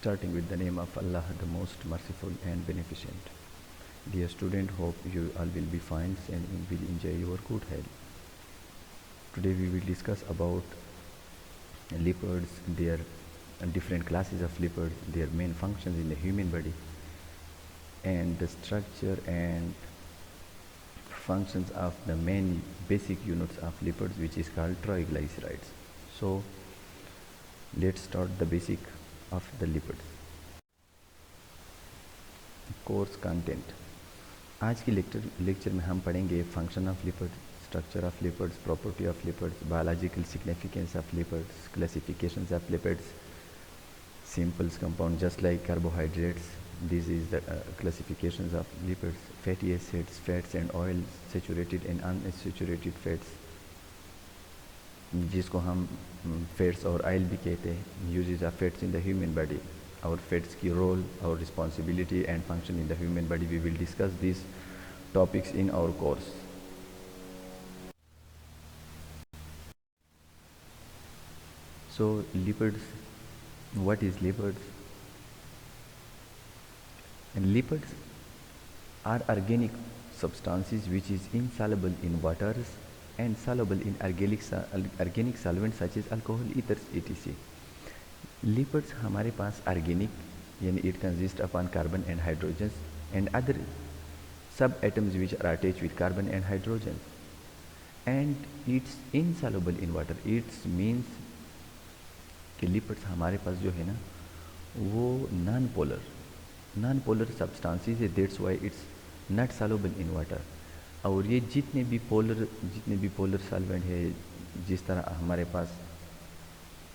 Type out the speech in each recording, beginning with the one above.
Starting with the name of Allah, the most merciful and beneficent. Dear student, hope you all will be fine and will enjoy your good health. Today we will discuss about leopards, their different classes of leopards, their main functions in the human body, and the structure and functions of the main basic units of lipids, which is called triglycerides. So let's start the basic of the lipids. Course content. आज की lecture में हम पढ़ेंगे function of lipids, structure of lipids, property of lipids, biological significance of lipids, classifications of lipids, symbols compound just like carbohydrates, this is the classifications of lipids, fatty acids, fats and oils, saturated and unsaturated fats, जिसको हम fats और oil भी कहते हैं। Uses of fats in the human body और fats की role और responsibility and function in the human body. We will discuss this topics in our course. So lipids, what is lipids? Lipids are organic substances which is insoluble in waters and soluble in organic solvents such as alcohol, ethers, etc. Lipids हमारे पास organic यानी it consists upon carbon and hydrogen and other subatoms which are attached with carbon and hydrogen, and it's insoluble in water. It means कि lipids हमारे पास जो है ना वो non polar substances है, that's why it's not soluble in water. और ये जितने भी पोलर सॉल्वेंट है, जिस तरह हमारे पास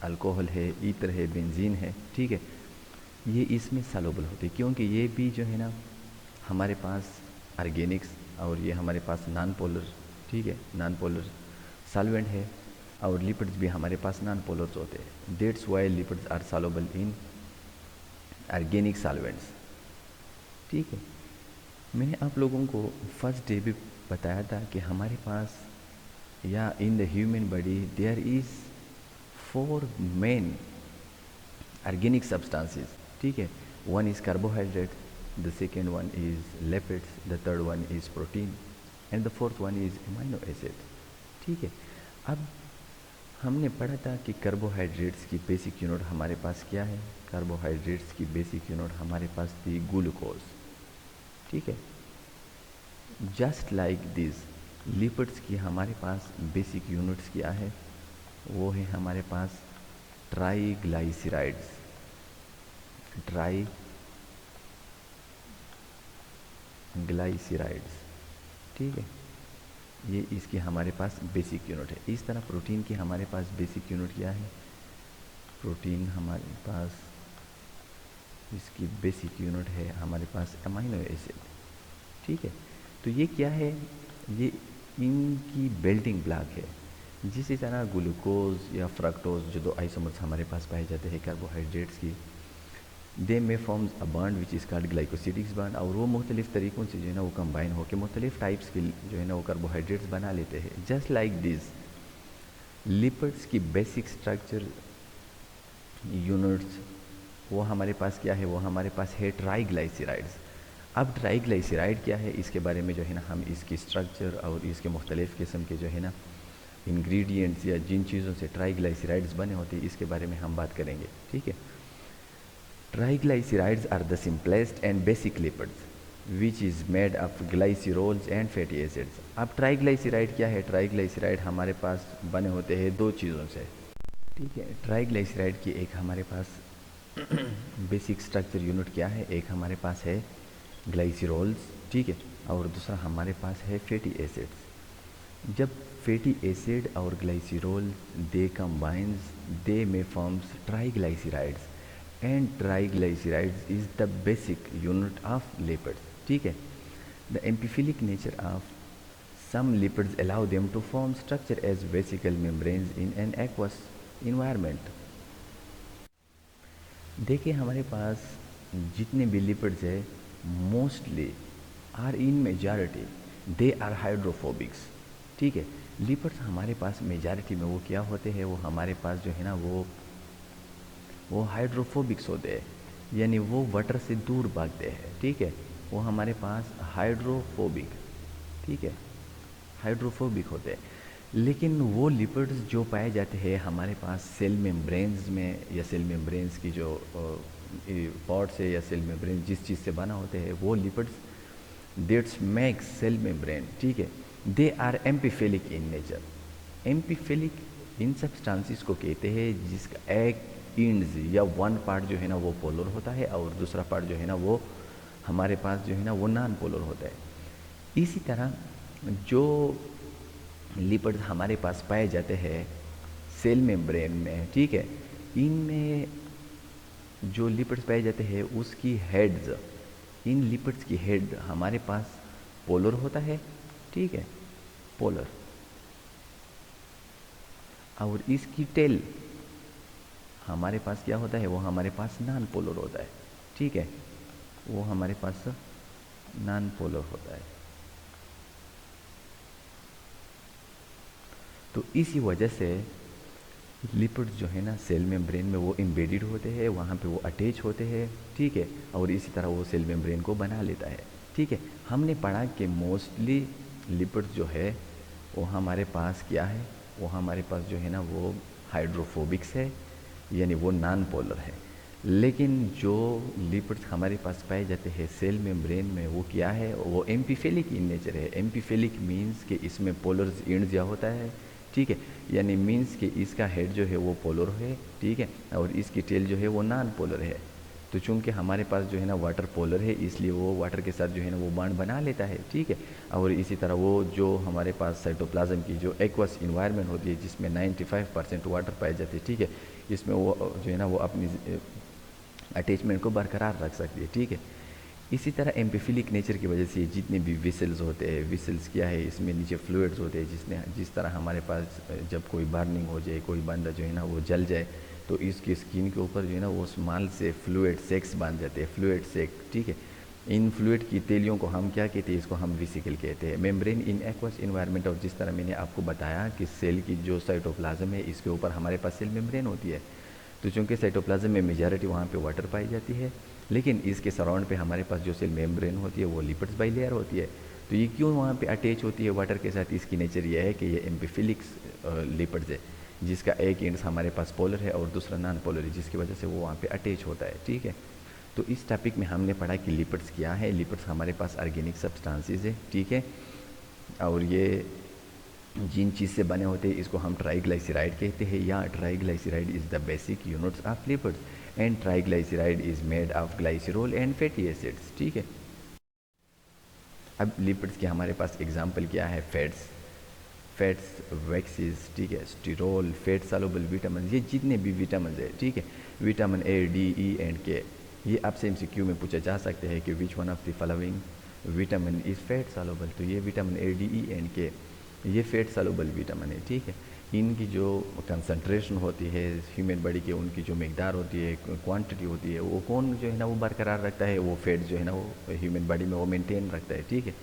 अल्कोहल है, ईथर है, बेंजीन है, ठीक है, ये इसमें सॉल्युबल होते हैं क्योंकि ये भी जो है ना हमारे पास ऑर्गेनिक्स और ये हमारे पास नॉन पोलर, ठीक है, नॉन पोलर सॉल्वेंट है और लिपिड्स भी हमारे पास नॉन पोलर्स होते हैं। That's why lipids are soluble in organic solvents. ठीक है, मैंने आप लोगों को फर्स्ट डे भी बताया था कि हमारे पास या in the human body there is 4 main organic substances, ठीक है। One is carbohydrate, the second one is lipids, the third one is protein and the fourth one is amino acid, ठीक है। अब हमने पढ़ा था कि कार्बोहाइड्रेट्स की बेसिक यूनिट हमारे पास क्या है? कार्बोहाइड्रेट्स की बेसिक यूनिट हमारे पास थी ग्लूकोज, ठीक है। जस्ट लाइक दिस लिपिड्स की हमारे पास बेसिक यूनिट्स क्या है? वो है हमारे पास ट्राइग्लाइसराइड्स, ठीक है, ये इसकी हमारे पास बेसिक यूनिट है। इस तरह प्रोटीन की हमारे पास बेसिक यूनिट क्या है? प्रोटीन हमारे पास इसकी बेसिक यूनिट है हमारे पास अमीनो एसिड, ठीक है। तो ये क्या है? ये इनकी बिल्डिंग ब्लॉक है। जिस तरह ग्लूकोज या फ्रक्टोज जो 2 आइसोमर्स हमारे पास पाए जाते हैं कार्बोहाइड्रेट्स की, they may forms a bond which is called glycosidics bond, और वो मुख्तलिफ तरीक़ों से जो है ना वो कंबाइन होकर मुख्तलिफ टाइप्स के जो है ना वो कार्बोहाइड्रेट्स बना लेते हैं। जस्ट लाइक दिस लिपिड्स की बेसिक स्ट्रक्चर यूनिट्स वो हमारे पास क्या है? वो हमारे पास है ट्राइग्लाइसराइड्स। अब ट्राइग्लाइसराइड क्या है, इसके बारे में जो है ना हम इसकी स्ट्रक्चर और इसके मुख्तलिफ़ किस्म के जो है ना इंग्रेडिएंट्स या जिन चीज़ों से ट्राइग्लाइसराइड्स बने होते हैं इसके बारे में हम बात करेंगे, ठीक है। Triglycerides are the simplest and basic lipids which is made of glycerols and fatty acids. अब ट्राइग्लाइसराइड क्या है? ट्राइग्लाइसराइड हमारे पास बने होते हैं 2 चीज़ों से, ठीक है। ट्राइग्लाइसराइड की एक हमारे पास बेसिक स्ट्रक्चर यूनिट क्या है? एक हमारे पास है ग्लाइसरोल्स, ठीक है, और दूसरा हमारे पास है फैटी एसिड्स। जब फैटी एसिड और glycerol they combines they may forms triglycerides and triglycerides is the basic unit of lipids, ठीक है। The amphiphilic nature of some lipids allow them to form structure as vesicle membranes in an aqueous environment। देखिए हमारे पास जितने भी lipids है mostly are in majority they are hydrophobics, ठीक है। Lipids हमारे पास मेजॉरिटी में वो क्या होते हैं? वो हमारे पास जो है ना वो हाइड्रोफोबिक्स होते हैं, यानी वो वाटर से दूर भागते हैं, ठीक है। वो हमारे पास हाइड्रोफोबिक, ठीक है, हाइड्रोफोबिक होते हैं। लेकिन वो लिपिड्स जो पाए जाते हैं हमारे पास सेल मेम्ब्रेन्स में, या सेल मेम्ब्रेन्स की जो पॉड्स है या सेल मेम्ब्रेन जिस चीज़ से बना होते हैं, वो lipids that's make cell membrane, ठीक है, they are amphiphilic in nature. Amphiphilic इन सब्सटेंसेस को कहते हैं जिसका एक इंड्स या वन पार्ट जो है ना वो पोलर होता है और दूसरा पार्ट जो है ना वो हमारे पास जो है ना वो नॉन पोलर होता है। इसी तरह जो लिपिड्स हमारे पास पाए जाते हैं सेल मेम्ब्रेन में, ठीक है, इनमें जो लिपिड्स पाए जाते हैं उसकी हेड्स, इन लिपिड्स की हेड हमारे पास पोलर होता है, ठीक है, पोलर, और इसकी टेल हमारे पास क्या होता है, वो हमारे पास नॉन पोलर होता है, ठीक है, वो हमारे पास नॉन पोलर होता है। तो इसी वजह से लिपिड्स जो है ना सेल मेम्ब्रेन में वो एम्बेडेड होते हैं, वहाँ पे वो अटैच होते हैं, ठीक है, और इसी तरह वो सेल मेम्ब्रेन को बना लेता है, ठीक है। हमने पढ़ा कि मोस्टली लिपिड्स जो है वो हमारे पास क्या है, वो हमारे पास जो है ना वो हाइड्रोफोबिक्स है, यानी वो नॉन पोलर है। लेकिन जो लिपिड्स हमारे पास पाए जाते हैं सेल मेम्ब्रेन में वो क्या है, वो एम्पीफेलिक इन नेचर है। एम्पीफेलिक मीन्स कि इसमें पोलर इंड दिया होता है, ठीक है, यानी मीन्स कि इसका हेड जो है वो पोलर है, ठीक है, और इसकी टेल जो है वो नॉन पोलर है। तो चूंकि हमारे पास जो है ना वाटर पोलर है इसलिए वो वाटर के साथ जो है ना वो बॉन्ड बना लेता है, ठीक है। और इसी तरह वो जो हमारे पास साइटोप्लाज्म की जो एक्वस इन्वायरमेंट होती है जिसमें 95% वाटर पाए जाते हैं, ठीक है, इसमें वो जो है ना वो अपनी अटैचमेंट को बरकरार रख सकती है, ठीक है। इसी तरह एम्पीफिलिक नेचर की वजह से जितने भी विसल्स होते हैं, विसल्स क्या है, इसमें नीचे फ्लूइड्स होते हैं, जिस तरह हमारे पास जब कोई बर्निंग हो जाए, कोई बंदा जो है ना वो जल जाए, तो इसकी स्किन के ऊपर जो है ना वो स्मॉल से फ्लूइड सेक्स बांध जाते हैं, फ्लूइड सेक, ठीक है। इन फ्लूइड की तेलियों को हम क्या कहते हैं, इसको हम विसिकल कहते हैं। मेम्ब्रेन इन एक्वस इन्वायरमेंट, और जिस तरह मैंने आपको बताया कि सेल की जो साइटोप्लाज्म है इसके ऊपर हमारे पास सेल मेम्ब्रेन होती है। तो चूँकि साइटोप्लाज्म में मेजॉरिटी वहाँ पे वाटर पाई जाती है, लेकिन इसके सराउंड पे हमारे पास जो सेल मेम्ब्रेन होती है वो लिपिड्स बाई लेयर होती है। तो ये क्यों वहाँ पे अटैच होती है वाटर के साथ, इसकी नेचर ये है कि ये एम्पीफिलिक्स लिपिड्स है, जिसका एक एंड हमारे पास पोलर है और दूसरा नॉन पोलर है, जिसकी वजह से वो वहाँ पे अटैच होता है, ठीक है। तो इस टॉपिक में हमने पढ़ा कि लिपिड्स क्या है। लिपिड्स हमारे पास ऑर्गेनिक सब्सटेंसेस है, ठीक है, और ये जिन चीज़ से बने होते हैं इसको हम ट्राइग्लाइसराइड कहते हैं, या triglyceride is the basic units of lipids and triglyceride is made of glycerol and fatty acids, ठीक है। अब लिपिड्स के हमारे पास एग्जांपल क्या है, फैट्स, वैक्सीज, ठीक है, स्टिरोल, फैट सॉल्युबल विटामिन, ये जितने भी विटामिन है, ठीक है, vitamin A, D, E and के, ये आपसे एमसीक्यू में पूछा जा सकते हैं कि which one of the following vitamin is fat soluble. तो ये vitamin A, D, E and के ये फैट सॉल्युबल विटामिन है, ठीक है। इनकी जो कंसंट्रेशन होती है ह्यूमन बॉडी की, उनकी जो मकदार होती है, क्वांटिटी होती है, वो कौन जो है ना वो बरकरार रखता है, वो फैट जो है ना वो ह्यूमन बॉडी में वो मेंटेन रखता है, ठीक है।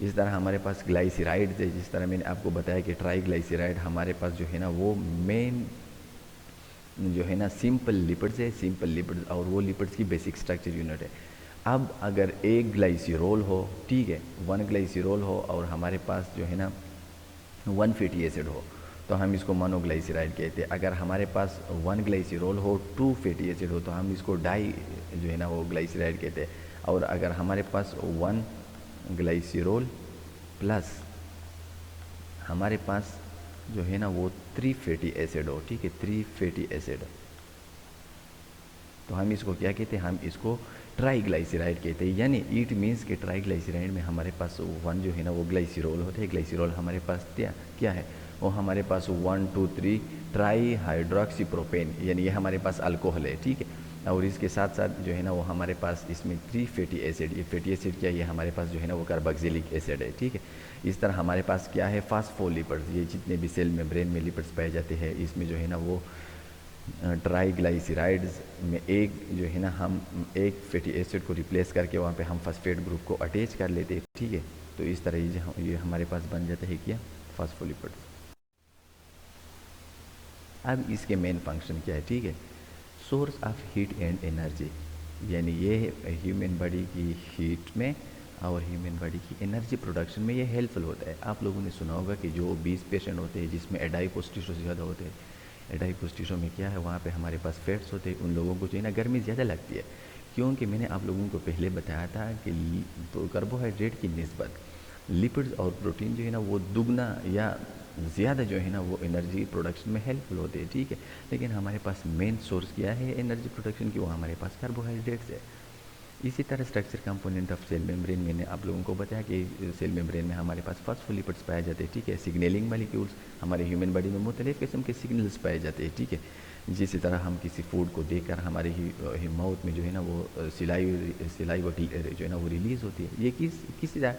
इस तरह हमारे पास ग्लाइसराइड है, जिस तरह मैंने आपको बताया कि ट्राइग्लाइसराइड हमारे पास जो है ना वो मेन जो है ना सिंपल लिपिड्स है, सिंपल लिपिड्स, और वो लिपिड्स की बेसिक स्ट्रक्चर यूनिट है। अब अगर एक ग्लाइसिरोल हो, ठीक है, वन ग्लाइसिरोल हो और हमारे पास जो है ना वन फैटी एसिड हो, तो हम इसको मोनोग्लाइसराइड कहते हैं। अगर हमारे पास वन ग्लाइसिरोल हो, टू फैटी एसिड हो, तो हम इसको डाई जो है ना वो ग्लाइसराइड कहते हैं। और अगर हमारे पास वन ग्लाइसिरोल प्लस हमारे पास जो है ना वो थ्री फैटी एसिड हो, ठीक है, थ्री फैटी एसिड, तो हम इसको क्या कहते हैं, हम इसको ट्राइग्लाइसराइड कहते हैं। यानी इट मीन्स कि ट्राइग्लाइसराइड में हमारे पास वन जो है ना वो ग्लाइसिरोल होते हैं, ग्लाइसिरोल हमारे पास क्या है, वो हमारे पास 1 2 3 ट्राई हाइड्रोक्सी प्रोपेन, यानी ये हमारे पास अल्कोहल है, ठीक है। और इसके साथ साथ जो है ना वो हमारे पास इसमें थ्री फैटी एसिड, ये फैटी एसिड क्या है, ये हमारे पास जो है ना वो कार्बोक्सिलिक एसिड है, ठीक है। इस तरह हमारे पास क्या है, फास्फोलिपिड्स, ये जितने भी सेल में ब्रेन में लिपिड्स पाए जाते हैं, इसमें जो है ना वो ट्राइग्लाइसराइड्स में एक जो है ना हम एक फैटी एसिड को रिप्लेस करके वहाँ पे हम फॉस्फेट ग्रुप को अटैच कर लेते हैं, ठीक है। तो इस तरह ये हमारे पास बन जाता है क्या, फास्फोलिपिड्स। अब इसके मेन फंक्शन क्या है, ठीक है, source of heat and energy. यानी ये ह्यूमन बॉडी की हीट में और ह्यूमन बॉडी की एनर्जी प्रोडक्शन में ये हेल्पफुल होता है। आप लोगों ने सुना होगा कि जो 20 पेशेंट होते हैं जिसमें एडाइपोस टिश्यू ज़्यादा होते हैं, एडाइपोस टिश्यू में क्या है, वहाँ पे हमारे पास फैट्स होते हैं, उन लोगों को जो है ना गर्मी ज़्यादा लगती है, क्योंकि मैंने आप लोगों को पहले बताया था कि कार्बोहाइड्रेट की निस्बत लिपिड्स और प्रोटीन जो है ना वो दुगना या ज़्यादा जो है ना वो एनर्जी प्रोडक्शन में हेल्पफुल होते हैं, ठीक है। लेकिन हमारे पास मेन सोर्स क्या है एनर्जी प्रोडक्शन की, वो हमारे पास कार्बोहाइड्रेट्स है। इसी तरह structure component of cell membrane, मैंने आप लोगों को बताया कि सेल मेम्ब्रेन में हमारे पास फॉस्फोलिपिड्स पाए जाते हैं, ठीक है। सिग्नलिंग मॉलिक्यूल्स, हमारे ह्यूमन बॉडी में मुख्तलिफ़ किस्म के सिग्नल्स पाए जाते हैं, ठीक है। जिस तरह हम किसी फूड को देखकर हमारे ही माउथ में जो है ना वो सिलाई वो जो है ना वो रिलीज़ होती है। ये किसी तरह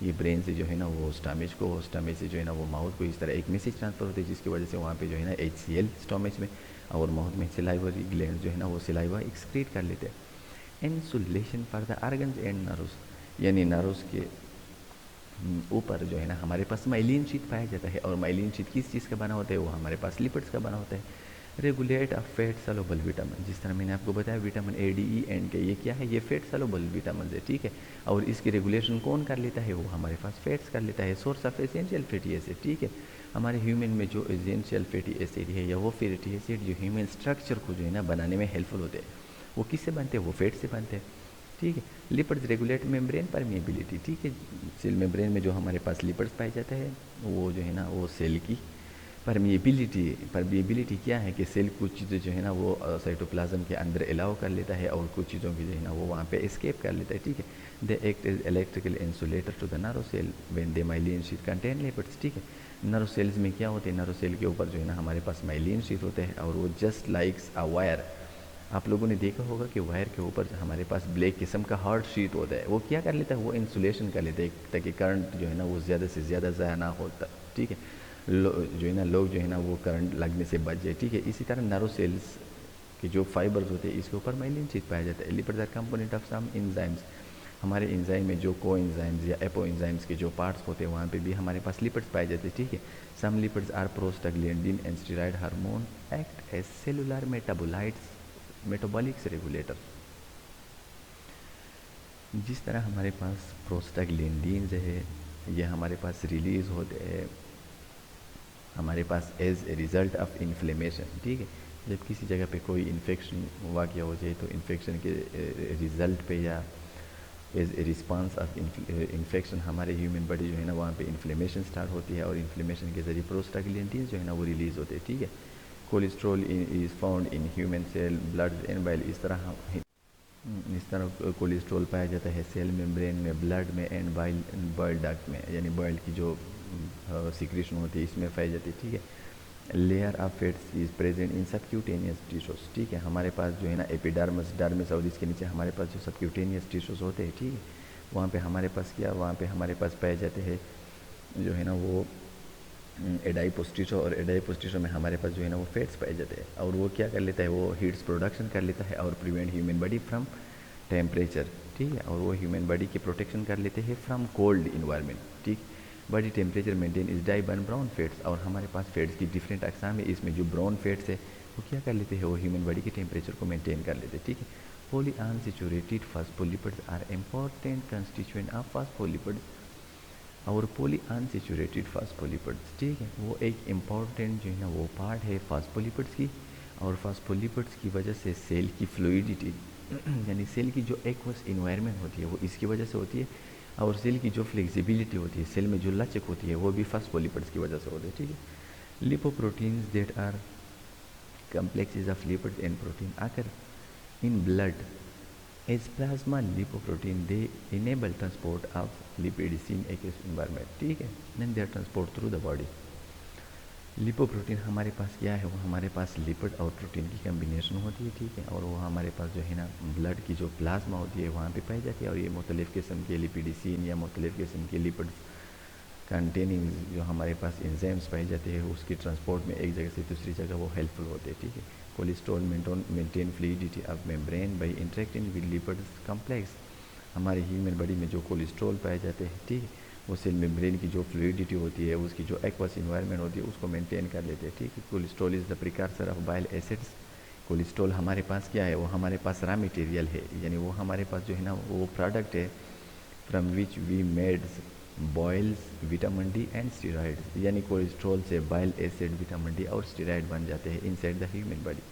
ये ब्रेन से जो है ना वो स्टमच को, स्टमच से जो है ना वो माउथ को इस तरह एक मैसेज ट्रांसफ़र होती है, जिसकी वजह से वहाँ पे जो है ना HCl स्टमच में और माउथ में सिलाइवरी ग्लैंड जो है ना वो सिलाइवा एक्सक्रीट कर लेते हैं। Insulation for the organs and nerves, यानी नर्व्स के ऊपर जो है ना हमारे पास माइलिन शीट पाया जाता है, और माइलिन शीट किस चीज़ का बना होता है, वो हमारे पास लिपिड्स का बना होता है। Regulate a fat soluble vitamin, जिस तरह मैंने आपको बताया vitamin A, D, E, N के, ये क्या है, ये फैट सॉल्युबल विटामिन है, ठीक है। और इसकी रेगुलेशन कौन कर लेता है, वो हमारे पास फैट्स कर लेता है। Source of essential fatty acid, ठीक है। हमारे ह्यूमन में जो एसेंशियल फैटी एसिड है या वो फैटी एसिड जो ह्यूमन स्ट्रक्चर को जो है ना बनाने में हेल्पफुल होते हैं, वो किससे बनते हैं, वो फैट से बनते हैं, ठीक है। लिपिड्स रेगुलेट मेम्ब्रेन परमिएबिलिटी, ठीक है। सेल मेम्ब्रेन में जो हमारे पास लिपिड्स पाए जाते हैं वो जो है ना वो सेल की परमिएबिलिटी क्या है कि सेल कुछ चीज़ें जो है ना वो साइटोप्लाज्म के अंदर अलाउ कर लेता है और कुछ चीज़ों की जो है ना वो वहाँ पे एस्केप कर लेता है, ठीक है। They act as electrical insulator to the nerve cell when they myelin sheet contain lipids, ठीक है। नर्व सेल्स में क्या होते हैं, नर्व सेल के ऊपर जो है ना हमारे पास माइलिन शीट होते हैं और वो जस्ट लाइक्स अ वायर। आप लोगों ने देखा होगा कि वायर के ऊपर हमारे पास ब्लैक किस्म का हार्ड शीट होता है, वो क्या कर लेता है, वो इंसुलेशन कर लेता है ताकि करंट जो है ना वो ज़्यादा से ज़्यादा ज़ाया ना होता, ठीक है। जो है ना लोग जो है ना वो करंट लगने से बच जाए, ठीक है। इसी तरह नर्व सेल्स के जो फाइबर्स होते हैं इसके ऊपर माइलिन शीट पाया जाता है। Lipids are component of some enzymes, हमारे एंजाइम में जो को एंजाइम्स या एपो एंजाइम्स के जो पार्ट्स होते हैं वहाँ पे भी हमारे पास लिपिड्स पाए जाते हैं, ठीक है। Some lipids are prostaglandin and steroid hormone act as cellular metabolites metabolics regulator. जिस तरह हमारे पास प्रोस्टाग्लैंडिन है ये हमारे पास रिलीज़ होते हैं हमारे पास as a result of inflammation, ठीक है। जब किसी जगह पे कोई इन्फेक्शन वाक़या हो जाए तो इन्फेक्शन के रिज़ल्ट पे या as a response of infection हमारे ह्यूमन बॉडी जो है ना वहाँ पे इन्फ्लेमेशन स्टार्ट होती है और इन्फ्लेमेशन के ज़रिए प्रोस्टाग्लैंडिन जो है ना वो रिलीज़ होते हैं, ठीक है। Cholesterol is found in human cell blood and bile, इस तरह कोलेस्ट्रॉल पाया जाता है सेल मेम्ब्रेन में, ब्लड में एंड बाइल डक्ट में, यानी बाइल की जो सिक्रेशन होती है इसमें पाई जाती है, ठीक है। Layer of fats is present in subcutaneous tissues, ठीक है। हमारे पास जो है ना एपिडर्मिस, डर्मिस और इसके नीचे हमारे पास जो सबक्यूटेनियस टिश्यूज होते हैं, ठीक है। वहाँ पे हमारे पास क्या, वहाँ पे हमारे पास पाए जाते हैं जो है ना वो एडाइपोस टिश्यू, और एडाइपोस टिश्यू में हमारे पास जो है ना वो फैट्स पाए जाते हैं और वो क्या कर लेता है, वो हीट्स प्रोडक्शन कर लेता है और prevent human body from temperature, ठीक है। और वो ह्यूमन बॉडी की प्रोटेक्शन कर लेते हैं फ्रॉम कोल्ड इन्वायरमेंट, ठीक। Body temperature maintain is die burn brown fats, और हमारे पास फैट्स की डिफरेंट अकसाम है, इसमें जो ब्राउन फैट्स है वो क्या कर लेते हैं, वो ह्यूमन बॉडी के टेम्परेचर को मेंटेन कर लेते हैं, ठीक है। Polyunsaturated phospholipids are important constituent of phospholipids और पॉलीअनसैचुरेटेड फॉस्फोलिपिड्स, ठीक है, वो एक इम्पॉर्टेंट जो है ना वो पार्ट है फॉस्फोलिपिड्स की, और फॉस्फोलिपिड्स की वजह से सेल की फ्लूइडिटी यानी सेल की जो एक्वस इन्वायरमेंट होती है वो इसकी वजह से होती है, और सेल की जो फ्लेक्सिबिलिटी होती है, सेल में जो लचक होती है वो भी फॉस्फोलिपिड्स की वजह से होती है, ठीक है। Lipoproteins that are complexes of lipids and protein occur in blood as plasma lipoprotein. They enable transport of lipids in aqueous environment, ठीक है, then they are transport through the body. Lipoprotein हमारे पास क्या है, वो हमारे पास लिपिड और protein की combination होती है, ठीक है, और वो हमारे पास जो है ना ब्लड की जो प्लाज्मा होती है वहाँ पे पाई जाती है, और ये मुख्तलिफ़ किस्म के लिपिडिसिन या मुख्तलिफ़ किस्म के लिपिड्स कंटेनिंग जो हमारे पास एंजाइम्स पाए जाते हैं उसकी ट्रांसपोर्ट में एक जगह से दूसरी जगह वो हेल्पफुल होते हैं, ठीक है। Cholesterol maintain fluidity of membrane by interacting with lipids complex, हमारे ह्यूमन बॉडी में जो कोलेस्ट्रॉल पाए जाते हैं, ठीक है, वो सेल मेम्ब्रेन की जो फ्लूइडिटी होती है उसकी जो एक्वस इन्वायरमेंट होती है उसको मेंटेन कर लेते हैं, ठीक है। Cholesterol is the precursor of bile acids cholesterol हमारे पास क्या है, वो हमारे पास रॉ मटेरियल है, यानी वो हमारे पास जो है ना वो प्रोडक्ट है from which we made boils vitamin D and steroids, यानी कोलेस्ट्रॉल से बाइल एसिड, विटामिन डी और स्टेरॉइड बन जाते हैं inside the human body.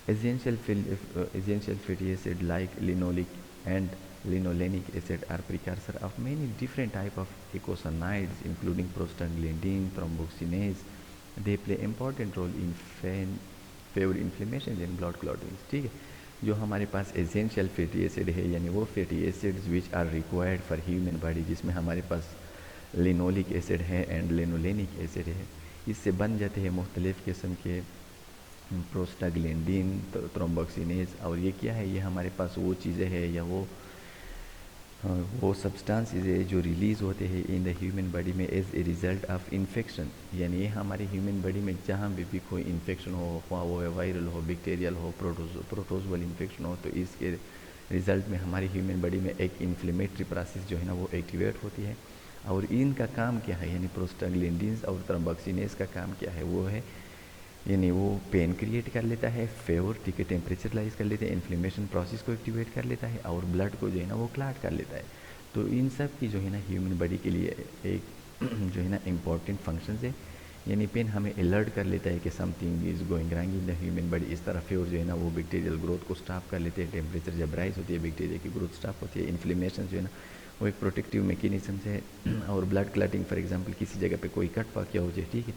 Essential fatty acid like linoleic and linolenic acid are precursor of many different type of eicosanoids including prostaglandin, thromboxanase. They play important role in favor inflammation and blood clotting। ठीक है, जो हमारे पास essential fatty acid है यानी वो fatty acids which are required for human body, जिसमें हमारे पास लिनोलिक एसिड है एंड लिनोलेनिक एसिड है, इससे बन जाते हैं मुख्तलिफ़ किस्म के प्रोस्टाग्लैंडिन, थ्रोम्बोक्सिनेज। और ये क्या है, ये हमारे पास वो चीज़ें हैं या वो सब्सटेंसेस है जो रिलीज़ होते हैं इन द ह्यूमन बॉडी में as a result of infection, यानी ये हमारे ह्यूमन बॉडी में जहाँ भी कोई इन्फेक्शन हो, वो वायरल हो, बैक्टीरियल हो, प्रोटोजोअल इन्फेक्शन हो, तो इसके रिज़ल्ट में हमारी ह्यूमन बॉडी में एक इन्फ्लेमेटरी प्रोसेस जो है ना वो एक्टिवेट होती है। और इनका काम क्या है, यानी प्रोस्टाग्लैंडिन्स और थ्रोम्बोक्सिनेज का काम क्या है, वो है यानी वो पेन क्रिएट कर लेता है, फेवर ठीक है टेम्परेचर राइज कर लेता है, इन्फ्लेमेशन प्रोसेस को एक्टिवेट कर लेता है और ब्लड को जो है ना वो क्लॉट कर लेता है। तो इन सब की जो है ना ह्यूमन बॉडी के लिए एक जो है ना इम्पॉर्टेंट फंक्शंस है। यानी पेन हमें अलर्ट कर लेता है कि something is going wrong in the human body. इस तरह फेवर जो है ना वो बैक्टीरियल ग्रोथ को स्टॉप कर लेते हैं, टेम्परेचर जब राइज होती है बैक्टीरिया की ग्रोथ स्टॉप होती है, इन्फ्लेमेशन जो है ना वो एक प्रोटेक्टिव मैकेनिज्म है। और ब्लड क्लॉटिंग फॉर एग्जांपल किसी जगह पे कोई कट पकिया हो जाए, ठीक है,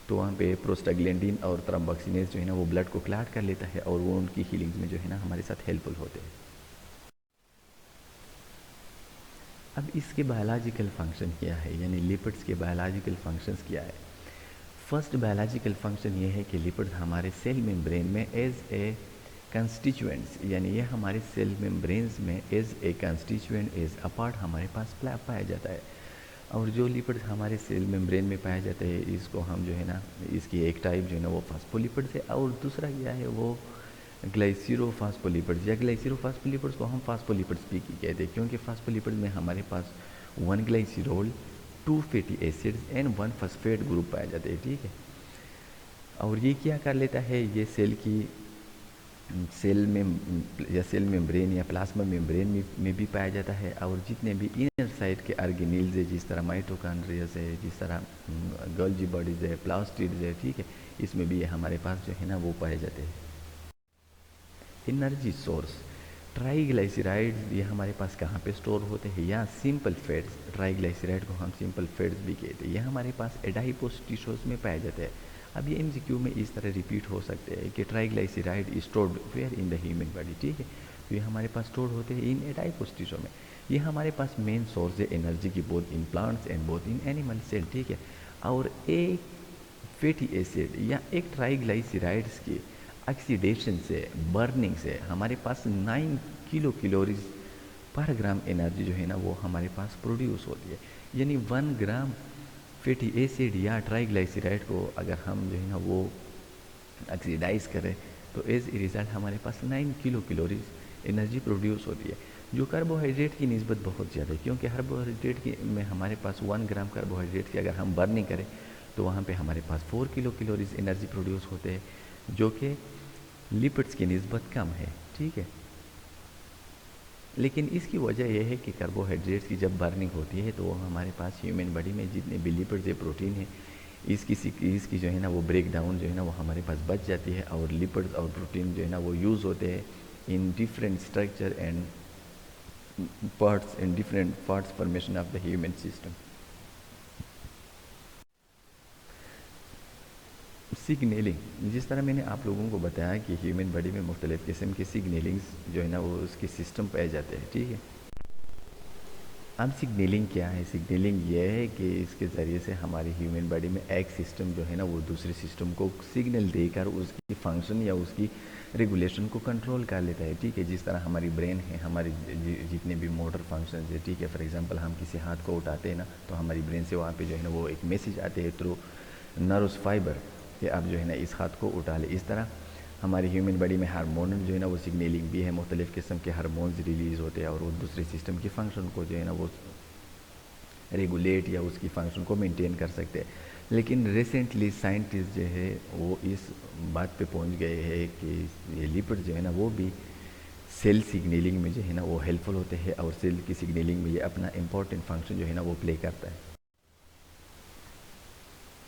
तो वहाँ पे प्रोस्टाग्लैंडिन और थ्रोम्बोक्सिनेज जो है ना वो ब्लड को क्लॉट कर लेता है और वो उनकी हीलिंग में जो है ना हमारे साथ हेल्पफुल होते हैं। अब इसके बायोलॉजिकल फंक्शन क्या है, यानी लिपिड्स के बायोलॉजिकल फंक्शंस क्या है। फर्स्ट बायोलॉजिकल फंक्शन ये है कि लिपिड्स हमारे सेल मेम्ब्रेन में एज ए कंस्टिट्यूएंट्स, यानी ये हमारे सेल मेम्ब्रेन्स में as a constituent as a part हमारे पास पाया जाता है। और जो लिपिड्स हमारे सेल मेम्ब्रेन में पाया जाता है इसको हम जो है ना इसकी एक टाइप जो है ना वो फास्फोलिपिड्स है और दूसरा क्या है वो ग्लाइसिरोफास्फोलिपिड्स या ग्लाइसिरोफास्फोलिपिड्स को हम फास्फोलिपिड्स भी कहते हैं, क्योंकि फास्फोलिपिड्स में हमारे पास 1 glycerol, 2 fatty acids and 1 phosphate group पाए जाते हैं। ठीक है, और ये क्या कर लेता है, ये सेल मेम्ब्रेन या प्लाज्मा मेम्ब्रेन में भी पाया जाता है। और जितने भी इनर साइड के ऑर्गेनील्स है, जिस तरह माइटोकॉन्ड्रियास है, जिस तरह गोल्जी बॉडीज है, प्लास्टिड्स है, ठीक है, इसमें भी ये हमारे पास जो है ना वो पाए जाते हैं। एनर्जी सोर्स ट्राइग्लाइसराइड्स ये हमारे पास कहाँ पे स्टोर होते हैं, या सिंपल फैट्स, ट्राइग्लाइसराइड को हम सिंपल फैट्स भी कहते हैं, ये हमारे पास एडाइपोस टिश्यूज में पाए जाते हैं। अब ये एमसीक्यू में इस तरह रिपीट हो सकते हैं कि triglyceride stored where in the human body. ठीक है, तो ये हमारे पास स्टोर होते हैं इन एडाइपोस टिश्यू में। ये हमारे पास मेन सोर्स है एनर्जी की, both in plants and both in animal cell. ठीक है, और एक फैटी एसिड या एक ट्राइग्लाइसराइड्स की ऑक्सीडेशन से, बर्निंग से हमारे पास 9 किलो कैलोरीज पर ग्राम एनर्जी जो है ना वो हमारे पास प्रोड्यूस होती है। यानी 1 ग्राम फैटी एसिड या ट्राइग्लाइसराइड को अगर हम जो है ना वो ऑक्सीडाइज करें तो एज ए रिज़ल्ट हमारे पास 9 किलो कैलोरीज एनर्जी प्रोड्यूस होती है, जो कार्बोहाइड्रेट की निस्बत बहुत ज़्यादा है, क्योंकि कार्बोहाइड्रेट की में हमारे पास 1 ग्राम कार्बोहाइड्रेट की अगर हम बर्निंग करें तो वहाँ पे हमारे पास 4 किलो कैलोरीज एनर्जी प्रोड्यूस होते हैं, जो कि लिपिड्स की निस्बत कम है। ठीक है, लेकिन इसकी वजह यह है कि कार्बोहाइड्रेट्स की जब बर्निंग होती है तो हमारे पास ह्यूमन बॉडी में जितने भी लिपिड्स है, प्रोटीन है, इसकी जो है ना वो ब्रेक डाउन जो है ना वो हमारे पास बच जाती है, और लिपिड्स और प्रोटीन जो है ना वो यूज़ होते हैं in different structure and parts, in different parts formation of the human system. Signalling, जिस तरह मैंने आप लोगों को बताया कि ह्यूमन बॉडी में मुख्तलिफ़ किस्म के सिग्नलिंग्स जो है ना वो उसके सिस्टम पाए जाते हैं। ठीक है, अब सिग्नलिंग क्या है, सिग्नलिंग ये है कि इसके ज़रिए से हमारी ह्यूमन बॉडी में एक सिस्टम जो है ना वो दूसरे सिस्टम को सिग्नल देकर उसकी फंक्शन या उसकी रेगुलेशन को कंट्रोल कर लेता है। ठीक है, जिस तरह हमारी ब्रेन है, हमारी जितने भी मोटर फंक्शन है, ठीक है, फॉर एग्जांपल हम किसी हाथ को उठाते हैं ना तो हमारी ब्रेन से वहाँ पे जो है ना वो एक मैसेज आते हैं थ्रू नर्व्स फाइबर कि आप जो है ना इस हाथ को उठा ले। इस तरह हमारी ह्यूमन बॉडी में हार्मोनल जो है ना वो सिग्नलिंग भी है, मुख्तलिफ़ किस्म के हार्मोन्स रिलीज़ होते हैं और वो दूसरे सिस्टम की फ़ंक्शन को जो है ना वो रेगुलेट या उसकी फ़ंक्शन को मेंटेन कर सकते हैं। लेकिन रिसेंटली साइंटिस्ट जो है वो इस बात पे पहुंच गए हैं कि ये लिपिड जो है ना वो भी सेल सिग्नलिंग में जो है ना वो हेल्पफुल होते हैं और सेल की सिग्नलिंग में ये अपना इम्पोर्टेंट फंक्शन जो है ना वो प्ले करता है।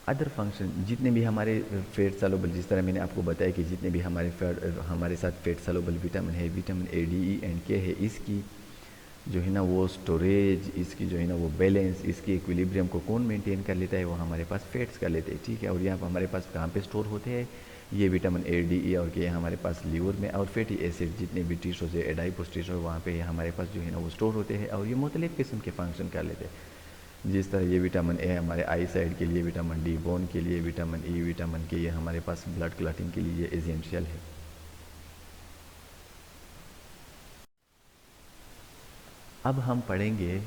अदर फंक्शन जितने भी हमारे फैट सॉल्युबल, जिस तरह मैंने आपको बताया कि जितने भी हमारे साथ फैट सॉल्युबल विटामिन है, vitamin A, D, E and के है, इसकी जो है ना वो स्टोरेज, इसकी जो है ना वो बैलेंस, इसकी इक्विलिब्रियम को कौन मेंटेन कर लेता है, वो हमारे पास फैट्स कर लेते हैं, ठीक है। और यहाँ पर हमारे पास कहाँ पे स्टोर होते हैं ये विटामिन ए, डी, ई और के हमारे पास लीवर में, और फैटी एसिड जितने भी टिश्यूज है, एडाइपोस टिश्यू, वहाँ पे हमारे पास जो है ना वो स्टोर होते हैं और ये मुख्तलिफ़ किस्म के फंक्शन कर लेते हैं। जिस तरह ये विटामिन ए हमारे आई साइड के लिए, विटामिन डी बोन के लिए, विटामिन ई, विटामिन के, ये हमारे पास ब्लड क्लॉटिंग के लिए ये एसेंशियल है। अब हम पढ़ेंगे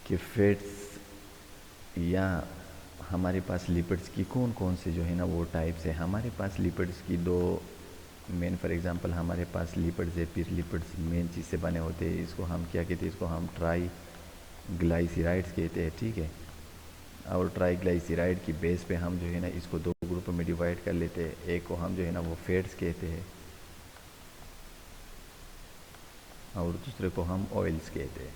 कि फैट्स या हमारे पास लिपिड्स की कौन कौन से जो है ना वो टाइप्स है। हमारे पास लिपिड्स की दो मेन, फॉर एग्जांपल हमारे पास लिपिड्स है, फिर लिपिड्स मेन चीज़ से बने होते हैं, इसको हम क्या कहते हैं, इसको हम ट्राई ग्लाइसराइड्स कहते हैं, ठीक है। और ट्राइग्लाइसराइड की बेस पे हम जो है ना इसको दो ग्रुप में डिवाइड कर लेते हैं। एक को हम जो है ना वो फैट्स कहते हैं और दूसरे को हम ऑयल्स कहते हैं।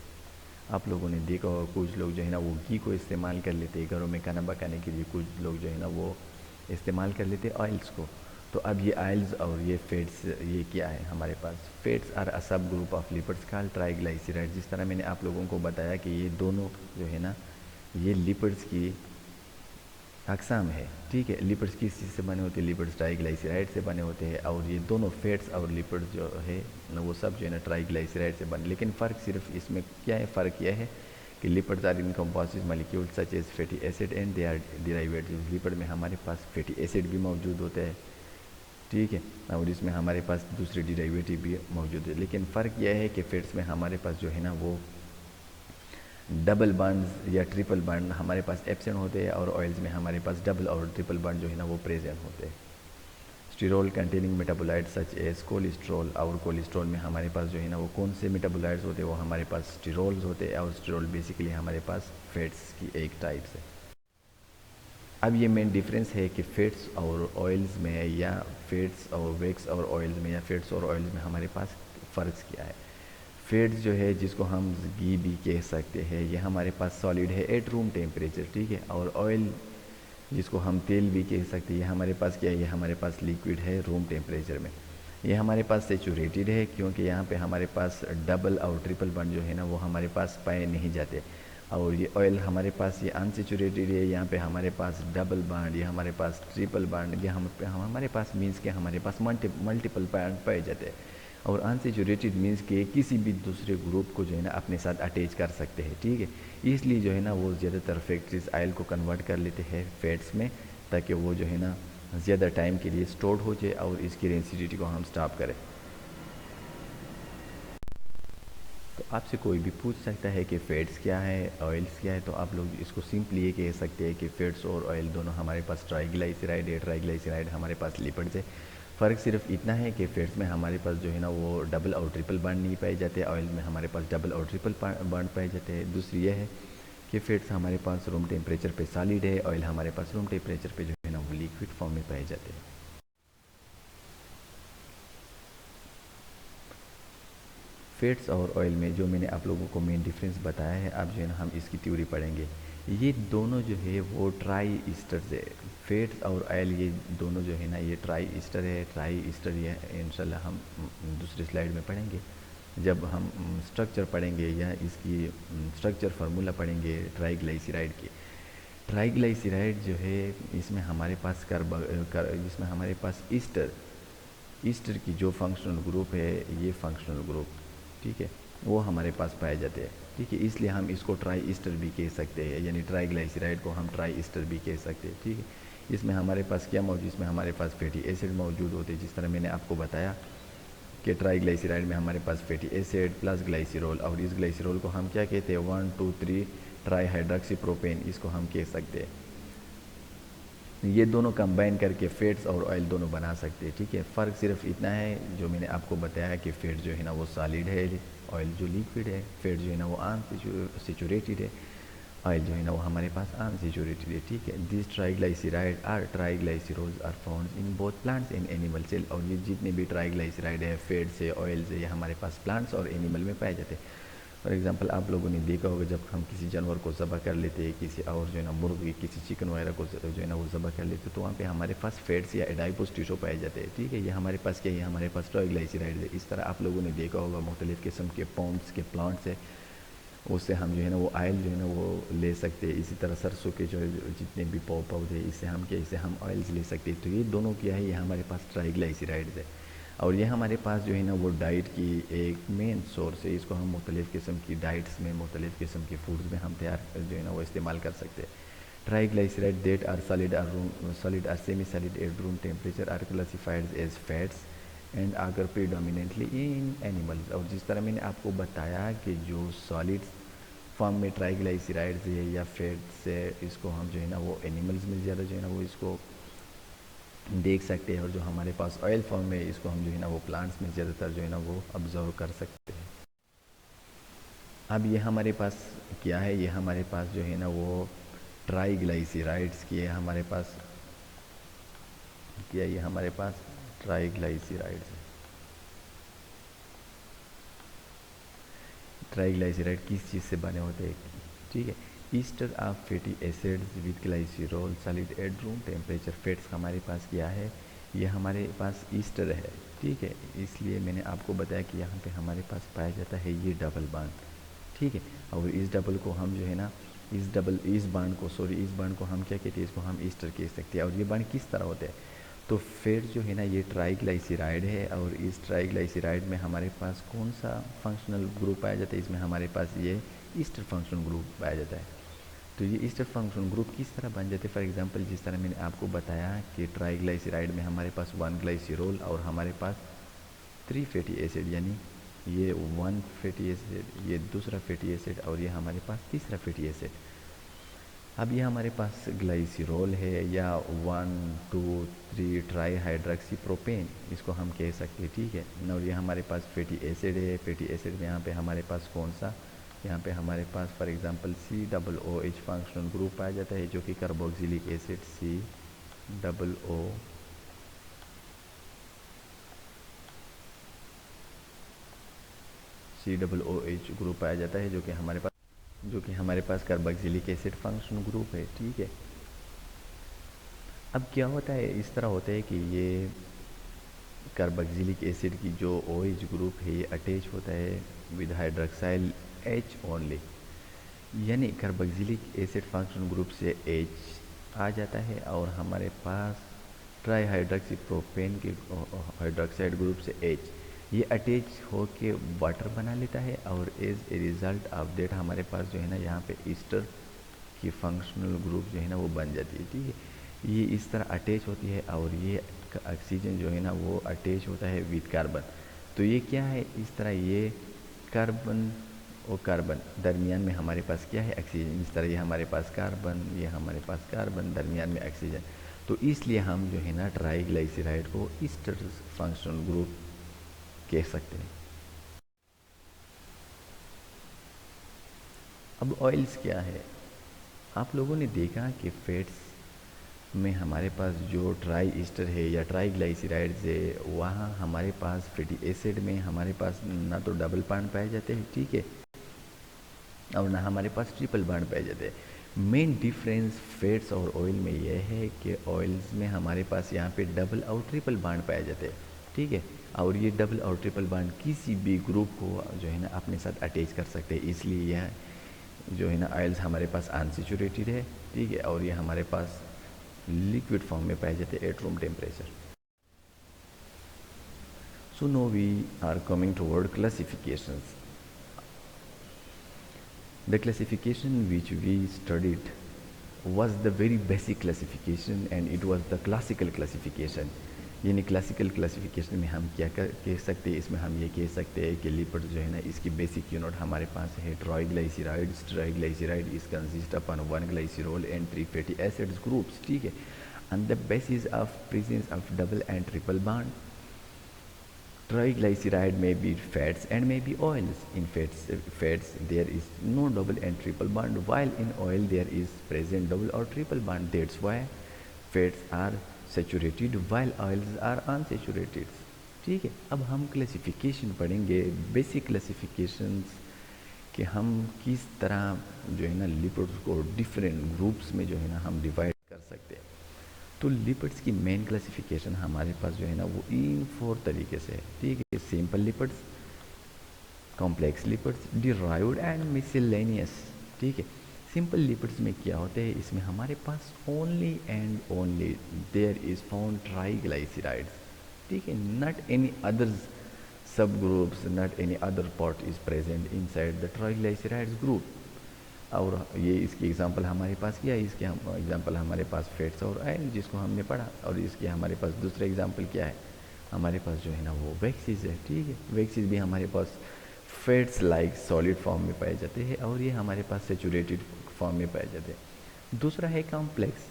आप लोगों ने देखा होगा कुछ लोग जो है ना वो घी को इस्तेमाल कर लेते हैं घरों में खाना पकाने के लिए, कुछ लोग जो है ना वो इस्तेमाल कर लेते हैं ऑयल्स को। तो अब ये ऑयल्स और ये फैट्स, ये क्या है हमारे पास, फैट्स आर अ सब group of lipids called triglyceride. जिस तरह मैंने आप लोगों को बताया कि ये दोनों जो है ना ये लिपिड्स की अकसाम है, ठीक है। लिपिड्स किस चीज़ से बने होते हैं, लिपिड्स ट्राइग्लाइसराइड से बने होते हैं, और ये दोनों फैट्स और लिपिड्स जो है ना वो सब जो है ना ट्राइग्लाइसराइड से बने। लेकिन फ़र्क सिर्फ इसमें क्या है, फ़र्क यह है कि lipids are in composite molecules such as fatty acid and they are derivatives. Lipid में हमारे पास फैटी एसिड भी मौजूद होता है, ठीक है, और इसमें हमारे पास दूसरे डिराइवेटिव भी मौजूद है। लेकिन फ़र्क यह है कि फैट्स में हमारे पास जो है ना वो डबल बॉन्ड्स या ट्रिपल बॉन्ड हमारे पास एब्सेंट होते हैं, और ऑयल्स में हमारे पास डबल और ट्रिपल बॉन्ड जो है ना वो प्रेजेंट होते हैं। Sterol containing metabolites such as cholesterol, और कोलेस्ट्रॉल में हमारे पास जो है ना वो कौन से मेटाबोलाइट्स होते हैं, वो हमारे पास स्टीरोल्स होते हैं, और स्टीरोल बेसिकली हमारे पास फैट्स की एक टाइप है। अब ये मेन डिफरेंस है कि फैट्स और ऑयल्स में, या फैट्स और वैक्स और ऑयल्स में, या फैट्स और ऑयल्स में हमारे पास फ़र्क क्या है। फैट्स जो है जिसको हम घी भी कह सकते हैं, ये हमारे पास सॉलिड है एट रूम टेम्परेचर, ठीक है। और ऑयल जिसको हम तेल भी कह सकते हैं, ये हमारे पास क्या है, ये हमारे पास लिक्विड है रूम टेम्परेचर में। ये हमारे पास सेचूरेटेड है क्योंकि यहाँ पे हमारे पास डबल और ट्रिपल बॉन्ड जो है ना वो हमारे पास पाए नहीं जाते। और ये ऑयल हमारे पास ये अनसेचूरेटेड है, यहाँ पे हमारे पास डबल बॉन्ड, ये हमारे पास ट्रिपल बॉन्ड, ये हमारे पास मीन्स के हमारे पास मल्टीपल बॉन्ड पाए जाते हैं। और अनसेचूरेटेड मीन्स के किसी भी दूसरे ग्रुप को जो है ना अपने साथ अटैच कर सकते हैं, ठीक है। इसलिए जो है ना वो ज़्यादातर फैक्ट्रीज ऑयल को कन्वर्ट कर लेते हैं फैट्स में, ताकि वो जो है ना ज़्यादा टाइम के लिए स्टोर हो जाए और इसकी रेंसिडिटी को हम स्टॉप करें। तो आपसे कोई भी पूछ सकता है कि फैट्स क्या है, ऑयल्स क्या है, तो आप लोग इसको सिंपली ये कह सकते हैं कि फैट्स और ऑयल दोनों हमारे पास ट्राइग्लाइसराइड है, ट्राइग्लाइसराइड हमारे पास लिपिड्स है। फ़र्क सिर्फ इतना है कि फैट्स में हमारे पास जो है ना वो डबल और ट्रिपल बॉन्ड नहीं पाए जाते, ऑयल में हमारे पास डबल और ट्रिपल बॉन्ड पाए जाते हैं। दूसरी यह है कि फैट्स हमारे पास रूम टेम्परेचर पे सॉलिड है, ऑयल हमारे पास रूम टेम्परेचर पे जो है ना वो लिक्विड फॉर्म में पाए जाते हैं। फैट्स और ऑयल में जो मैंने आप लोगों को मेन डिफरेंस बताया है, अब जो है ना हम इसकी थ्योरी पढ़ेंगे। ये दोनों जो है वो ट्राई ईस्टर्स है, फैट्स और ऑयल ये दोनों जो है ना ये ट्राई ईस्टर है। ट्राई ईस्टर ये इंशाल्लाह हम दूसरी स्लाइड में पढ़ेंगे, जब हम स्ट्रक्चर पढ़ेंगे या इसकी स्ट्रक्चर फार्मूला पढ़ेंगे ट्राइग्लाइसराइड की। ट्राइग्लाइसराइड जो है इसमें हमारे पास इसमें हमारे पास ईस्टर ईस्टर की जो फंक्शनल ग्रुप है, ये फंक्शनल ग्रुप, ठीक है, वो हमारे पास पाए जाते हैं, ठीक है। इसलिए हम इसको ट्राई ईस्टर भी कह सकते हैं, यानी ट्राइग्लाइसराइड को हम ट्राई ईस्टर भी कह सकते हैं, ठीक है। इसमें हमारे पास क्या मौजूद, इसमें हमारे पास फैटी एसिड मौजूद होते हैं, जिस तरह मैंने आपको बताया कि ट्राइग्लाइसराइड में हमारे पास फैटी एसिड प्लस ग्लाइसरॉल, और इस ग्लाइसरॉल को हम क्या कहते हैं, 1 2 3 ट्राई हाइड्रोक्सी प्रोपेन, इसको हम कह सकते हैं। ये दोनों कंबाइन करके फैट्स और ऑयल दोनों बना सकते हैं, ठीक है। फ़र्क सिर्फ इतना है जो मैंने आपको बताया कि फैट जो है ना वो सॉलिड है, ऑयल जो लिक्विड है, फैट जो है ना वो अनसेचूरेटेड है। ऑयल जो है ना वो हमारे पास अनसैचुरेटेड है, ठीक है। This triglyceride or triglycerols are found in both plants and animal cell. और ये जितने भी ट्राइग्लाइसराइड है, फैट्स है, ऑयल्स है, ये हमारे पास प्लांट्स और एनिमल में पाए जाते हैं। फॉर एग्जांपल आप लोगों ने देखा होगा जब हम किसी जानवर को ज़बह कर लेते हैं, किसी और जो है ना मुर्गी, किसी चिकन वगैरह को जो है ना वो ज़बह कर लेते हैं, तो वहाँ पे हमारे पास फैट्स या एडाइपोस टिश्यू पाए जाते हैं, ठीक है। ये हमारे पास क्या है, हमारे पास ट्राइग्लाइसराइड है। इस तरह आप लोगों ने देखा होगा मुख्तलिफ़ किस्म के पॉम्स के प्लांट्स है, उससे हम जो है ना वो ऑयल जो है ना वो ले सकते हैं। इसी तरह सरसों के जो जितने भी पौधे, इससे हम क्या, इससे हम ऑयल्स ले सकते हैं। तो ये दोनों क्या है, ये हमारे पास ट्राइग्लाइसराइड्स है। और ये हमारे पास जो है ना वो डाइट की एक मेन सोर्स है। इसको हम मुख्तलिफ़ किस्म की डाइट्स में, मुख्तलिफ़ किस्म के फूड्स में हम तैयार जो है ना वो इस्तेमाल कर सकते हैं। Triglyceride that are solid are semi solid at room temperature are classified as fats and are predominantly in animals. और जिस तरह मैंने आपको बताया कि जो सॉलिड फॉर्म में ट्राइग्लाइसराइड्स है या फैट्स है, इसको हम जो है ना वो एनिमल्स में ज़्यादा जो है ना वो इसको देख सकते हैं। और जो हमारे पास ऑयल फॉर्म में, इसको हम जो है ना वो प्लांट्स में ज़्यादातर जो है ना वो ऑब्जर्व कर सकते हैं। अब ये हमारे पास क्या है, ये हमारे पास जो है ना वो ट्राइग्लाइसराइड्स की है, हमारे पास क्या है, ये हमारे पास ट्राइग्लाइसराइड्स है। ट्राइग्लाइसराइड किस चीज़ से बने होते हैं, ठीक है। Ester of fatty acids with glycerol solid at room temperature. Fats हमारे पास क्या है, ये हमारे पास ईस्टर है, ठीक है। इसलिए मैंने आपको बताया कि यहाँ पे हमारे पास पाया जाता है ये डबल बांड, ठीक है। और इस डबल को हम जो है ना इस बांड को हम क्या कहते हैं, इसको हम ईस्टर कह सकते हैं। और ये बांड किस तरह होते हैं, तो फिर जो है ना ये ट्राइग्लाइसराइड है। और इस ट्राइग्लाइसराइड में हमारे पास कौन सा फंक्शनल ग्रुप पाया जाता है, इसमें हमारे पास ये ईस्टर फंक्शनल ग्रुप पाया जाता है। तो ये ईस्टर फंक्शनल ग्रुप किस तरह बन जाते हैं, फॉर एग्जांपल जिस तरह मैंने आपको बताया कि ट्राइग्लाइसराइड में हमारे पास 1 ग्लाइसरॉल और हमारे पास 3 फैटी एसिड, यानी ये 1 फैटी एसिड, ये दूसरा फैटी एसिड और ये हमारे पास तीसरा फैटी एसिड। अब ये हमारे पास ग्लाइसरॉल है या 1,2,3 ट्राई हाइड्रॉक्सी प्रोपेन, इसको हम कह सकते हैं, ठीक है। और ये हमारे पास फैटी एसिड है। फैटी एसिड में यहाँ पे हमारे पास कौन सा, यहाँ पे हमारे पास for example COOH functional group पाया जाता है, जो कि कार्बोक्सिलिक एसिड COOH ग्रुप पाया जाता है, जो कि हमारे पास कार्बोक्सिलिक एसिड फंक्शनल ग्रुप है, ठीक है। अब क्या होता है, इस तरह होता है कि ये कार्बोक्सिलिक एसिड की जो OH ग्रुप है ये अटैच होता है विद हाइड्रोक्साइल H ओनली, यानी कार्बोक्सिलिक एसिड फंक्शनल ग्रुप से H आ जाता है और हमारे पास ट्राई हाइड्रोक्सी प्रोपेन के हाइड्रोक्साइड ग्रुप से H ये अटैच होके वाटर बना लेता है। और as a result of that हमारे पास जो है ना यहाँ पे ईस्टर की फंक्शनल ग्रुप जो है ना वो बन जाती है, ठीक है। ये इस तरह अटैच होती है और ये ऑक्सीजन जो है ना वो अटैच होता है विद कार्बन। तो ये क्या है, इस तरह ये कार्बन और कार्बन दरमियान में हमारे पास क्या है, ऑक्सीजन। इस तरह ये हमारे पास कार्बन, ये हमारे पास कार्बन, दरमियान में ऑक्सीजन। तो इसलिए हम जो है ना ट्राइग्लाइसराइड को ईस्टर फंक्शनल ग्रुप कह सकते हैं। अब ऑयल्स क्या है, आप लोगों ने देखा कि फैट्स में हमारे पास जो ट्राई ईस्टर है या ट्राइग्लाइसराइड्स है, वहाँ हमारे पास फैटी एसिड में हमारे पास ना तो डबल बॉन्ड पाए जाते हैं, ठीक है, और ना हमारे पास ट्रिपल बॉन्ड पाए जाते हैं। मेन डिफरेंस फैट्स और ऑयल में यह है कि ऑयल्स में हमारे पास यहाँ पे डबल और ट्रिपल बॉन्ड पाए जाते हैं, ठीक है। और ये डबल और ट्रिपल बॉन्ड किसी भी ग्रुप को जो है ना अपने साथ अटैच कर सकते हैं, इसलिए यह जो है ना ऑयल्स हमारे पास अनसेचुरेटेड है, ठीक है। और ये हमारे पास लिक्विड फॉर्म में पाए जाते हैं at room temperature. So now we are coming toward classifications. The classification which we studied was the very basic classification and it was the classical classification। यानी क्लासिकल क्लासिफिकेशन में हम क्या कह सकते हैं, इसमें हम ये कह सकते हैं कि लिपिड जो है ना इसकी बेसिक यूनिट हमारे पास है triglycerides. Triglyceride is consist upon 1 glycerol and 3 fatty acids groups, ठीक है। On the basis of presence of double and triple bond Triglyceride may be fats and may be oils. In fats there is no double and triple bond, while in oil there is present double or triple bond. That's why fats are saturated while oils are unsaturated. ठीक है, अब हम classification पढ़ेंगे, basic classifications कि हम किस तरह जो है ना लिपिड्स को डिफरेंट ग्रुप्स में जो है ना हम डिवाइड कर सकते हैं। तो लिपिड्स की मेन क्लासिफिकेशन हमारे पास जो है ना वो इन 4 तरीके से है। ठीक है, simple lipids, complex lipids, derived and miscellaneous. ठीक है, सिंपल लिपिड्स में क्या होते हैं, इसमें हमारे पास only and only there is found triglycerides. ठीक है, not any others sub groups, not any other part is present inside the triglycerides group. और ये इसकी एग्जांपल हमारे पास क्या है, इसके एग्जांपल हमारे पास फैट्स और ऑयल जिसको हमने पढ़ा, और इसके हमारे पास दूसरा एग्जांपल क्या है, हमारे पास जो है ना वो वैक्सीज है। ठीक है, वैक्सीज भी हमारे पास फैट्स लाइक सॉलिड फॉर्म में पाए जाते हैं और ये हमारे पास सेचुरेटेड फॉर्म में पाए जाते हैं। दूसरा है complex.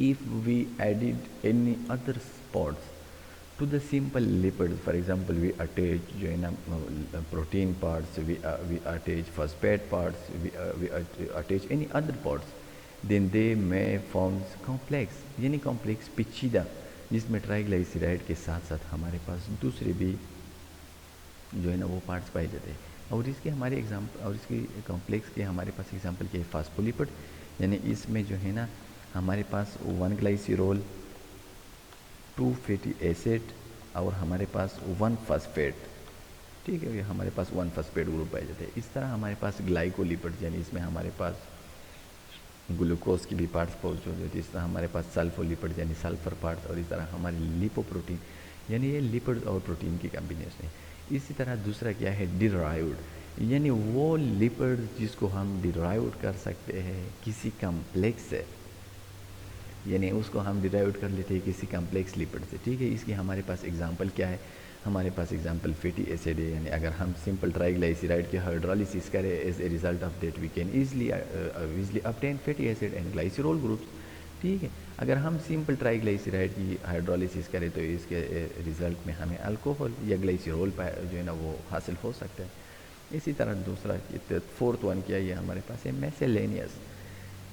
If we added any other spots to the simple lipids, for example we attach जो है ना protein parts, we attach phosphate parts, we attach any other parts, then they may form complex, यानी complex पेचीदा, जिसमें triglyceride के साथ साथ हमारे पास दूसरे भी जो है ना वो पार्ट्स पाए जाते हैं। और इसके हमारे एग्जाम्पल, और इसके कॉम्प्लेक्स के हमारे पास एग्जाम्पल क्या है, फास्फोलिपिड, यानी इसमें जो है ना हमारे पास 1 ग्लाइसिरोल, 2 फैटी एसिड और हमारे पास 1 फास्फेट। ठीक है, ये हमारे पास 1 फास्फेट ग्रुप पाए जाते हैं। इस तरह हमारे पास ग्लाइकोलिपिड, यानी इसमें हमारे पास ग्लूकोज की भी पार्ट्स पहुँच होते हैं। इस तरह हमारे पास सल्फोलिपिड यानी सल्फर पार्ट्स, और इस तरह हमारे लिपोप्रोटीन, यानी ये लिपिड और प्रोटीन की कॉम्बिनेशन है। इसी तरह दूसरा क्या है, डिराइव्ड, यानी वो लिपिड जिसको हम डिराइव्ड कर सकते हैं किसी कम्प्लेक्स से, यानी उसको हम डिराइव कर लेते हैं किसी कम्प्लेक्स लिपिड से। ठीक है, इसकी हमारे पास एग्जांपल क्या है, हमारे पास एग्जांपल फैटी एसिड है, यानी अगर हम सिंपल ट्राइग्लाइसराइड की हाइड्रोलिसिस करें, as a result of that we can easily obtain fatty acid and glycerol groups. ठीक है, अगर हम सिंपल ट्राइग्लाइसराइड की हाइड्रोलिसिस करें तो इसके रिजल्ट में हमें अल्कोहल या ग्लाइसरॉल जो है ना वो हासिल हो सकता है। इसी तरह दूसरा 4th वन क्या है, ये हमारे पास है मेसेलेनियस।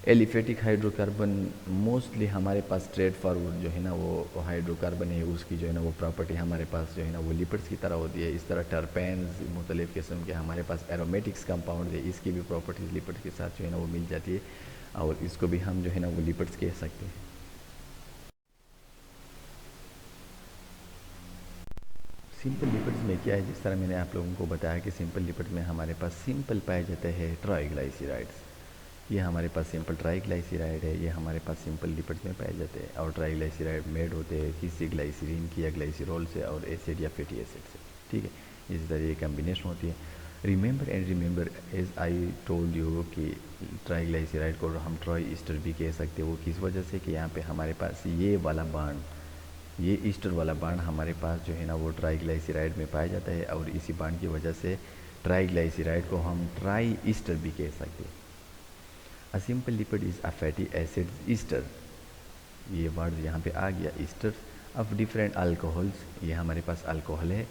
एलिफेटिक हाइड्रोकार्बन, मोस्टली हमारे पास स्ट्रेट फॉरवर्ड जो है ना वो हाइड्रोकार्बन है, उसकी जो है ना वो प्रॉपर्टी हमारे पास जो है ना वो लिपिड्स की तरह होती है। इस तरह टर्पेन्स, मुख्तलिफ़ किस्म के हमारे पास एरोमेटिक्स कंपाउंड है, इसकी भी प्रॉपर्टीज लिपिड्स के साथ जो है ना वो मिल जाती है, और इसको भी हम जो है ना वो लिपिड्स कह सकते हैं। सिंपल लिपिड्स में क्या है, जिस तरह मैंने आप लोगों को बताया कि सिंपल लिपिड्स में हमारे पास सिंपल पाए जाते हैं ट्राइग्लाइसराइड्स। ये हमारे पास सिंपल ट्राइग्लाइसराइड है, ये हमारे पास सिंपल लिपिड्स में पाए जाते हैं। और ट्राइग्लाइसराइड मेड होते हैं किसी ग्लाइसरीन की या ग्लाइसरॉल से और एसिड या फैटी एसिड से। ठीक है, इस तरह ये कम्बिनेशन होती है। Remember as I told you कि ट्राइग्लाइसराइड को हम ट्राई ईस्टर भी कह सकते हैं। वो किस वजह से कि यहाँ पे हमारे पास ये वाला बांड, ये ईस्टर वाला बांड हमारे पास जो है ना वो ट्राइग्लाइसराइड में पाया जाता है, और इसी बांड की वजह से ट्राइग्लाइसराइड को हम ट्राई ईस्टर भी कह सकते हैं। A simple lipid is a fatty acid Easter, ये वर्ड यहाँ पे आ गया, ईस्टर ऑफ डिफरेंट अल्कोहल्स, ये हमारे पास अल्कोहल है।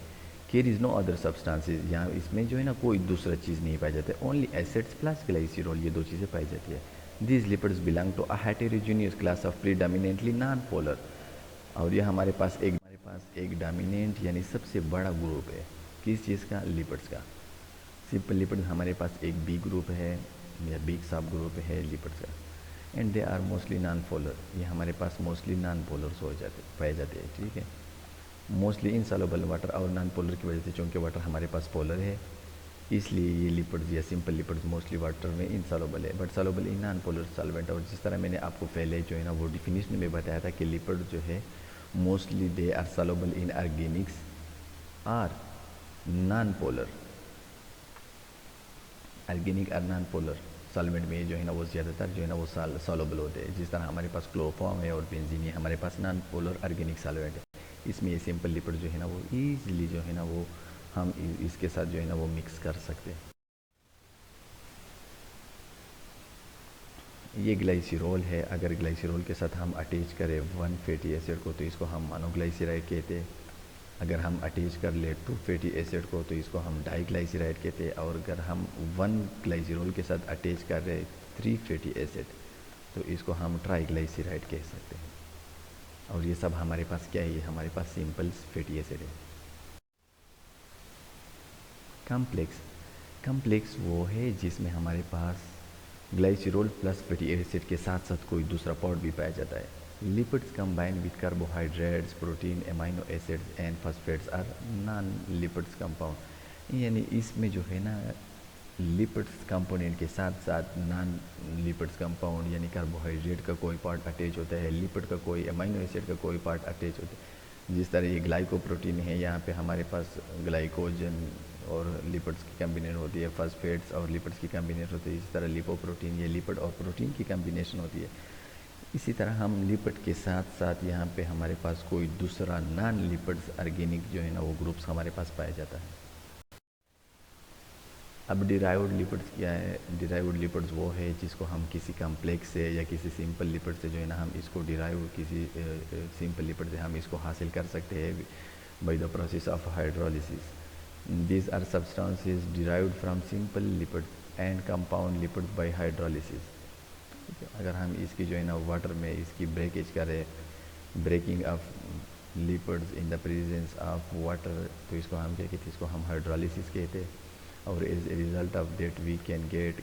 Care is no other substances, यहाँ इसमें जो है ना कोई दूसरा चीज़ नहीं पाई जाती, ओनली एसिड्स प्लस ग्लाइसरॉल, ये 2 चीज़ें पाई जाती है। These lipids belong to a heterogeneous class of predominantly non polar, और ये हमारे पास एक डोमिनेंट यानी सबसे बड़ा ग्रुप है किस चीज़ का, लिपिड्स का। सिंपल लिपिड्स हमारे पास एक बी ग्रुप है या बिग सब ग्रुप है लिपिड्स का, and they are mostly non polar, ये हमारे पास मोस्टली नॉन पोलर्स पाए जाते हैं। ठीक है, मोस्टली इनसॉल्युबल वाटर, और नॉन पोलर की वजह से चूँकि वाटर हमारे पास पोलर है, इसलिए ये लिपिड्स या सिंपल लिपिड्स मोस्टली वाटर में इनसॉल्युबल है, but soluble in non polar solvent. और जिस तरह मैंने आपको पहले जो है ना वो डिफिनीशन में बताया था कि लिपिड जो है mostly they are soluble in organics are non polar, organic और नॉन पोलर सॉल्वेंट में जो है ना वो ज़्यादातर जो है ना वो सॉल्युबल होते हैं। जिस तरह हमारे पास क्लोरोफॉर्म है और बेंजीन है, हमारे पास नॉन पोलर ऑर्गेनिक सॉल्वेंट है। इसमें ये सिंपल लिपिड जो है ना वो ईजिली जो है ना वो हम इसके साथ जो है ना वो मिक्स कर सकते हैं। ये ग्लाइसरॉल है, अगर ग्लाइसरॉल के साथ हम अटैच करें 1 फैटी एसिड को तो इसको हम मोनोग्लाइसराइड कहते हैं। अगर हम अटैच कर ले 2 फैटी एसिड को तो इसको हम डाइग्लाइसराइड कहते हैं, और अगर हम 1 ग्लाइसिरोल के साथ अटैच कर रहे 3 फैटी एसिड तो इसको हम ट्राइग्लाइसराइड कह सकते हैं। और ये सब हमारे पास क्या है, ये हमारे पास सिंपल फैटी एसिड है। कॉम्प्लेक्स, कॉम्प्लेक्स वो है जिसमें हमारे पास ग्लाइसिरोल प्लस फैटी एसिड के साथ साथ कोई दूसरा पार्ट भी पाया जाता है। Lipids combine with carbohydrates, protein, amino acids and phosphates are non lipids compound. यानी इसमें जो है ना लिपिड्स कंपोनेंट के साथ साथ नॉन लिपिड्स कंपाउंड यानी कार्बोहाइड्रेट का कोई पार्ट अटैच होता है, लिपिड का कोई, एमाइनो एसिड का कोई पार्ट अटैच होता है। जिस तरह ये ग्लाइकोप्रोटीन है, यहाँ पे हमारे पास ग्लाइकोजन और लिपिड्स की कम्बिनेशन होती है, फॉस्फेट्स और लिपिड्स की कम्बिनेशन होती है। इसी तरह लिपोप्रोटीन, ये लिपिड और प्रोटीन की कम्बिनेशन होती है। इसी तरह हम लिपिड के साथ साथ यहाँ पे हमारे पास कोई दूसरा नॉन लिपिड्स ऑर्गेनिक जो है ना वो ग्रुप्स हमारे पास पाया जाता है। अब डिराइव्ड लिपिड्स क्या है? डिराइव्ड लिपिड्स वो है जिसको हम किसी कम्प्लेक्स से या किसी सिंपल लिपिड से जो है ना हम इसको डिराइव किसी सिंपल लिपिड से हम इसको हासिल कर सकते हैं bye the process of hydrolysis. These are substances derived from simple lipid and compound lipid by hydrolysis। अगर हम इसकी जो है ना वाटर में इसकी ब्रेकेज करें, breaking of lipids in the presence of water, तो इसको हम क्या कहते हैं? इसको हम हाइड्रोलिसिस कहते हैं। और as a result of that we can get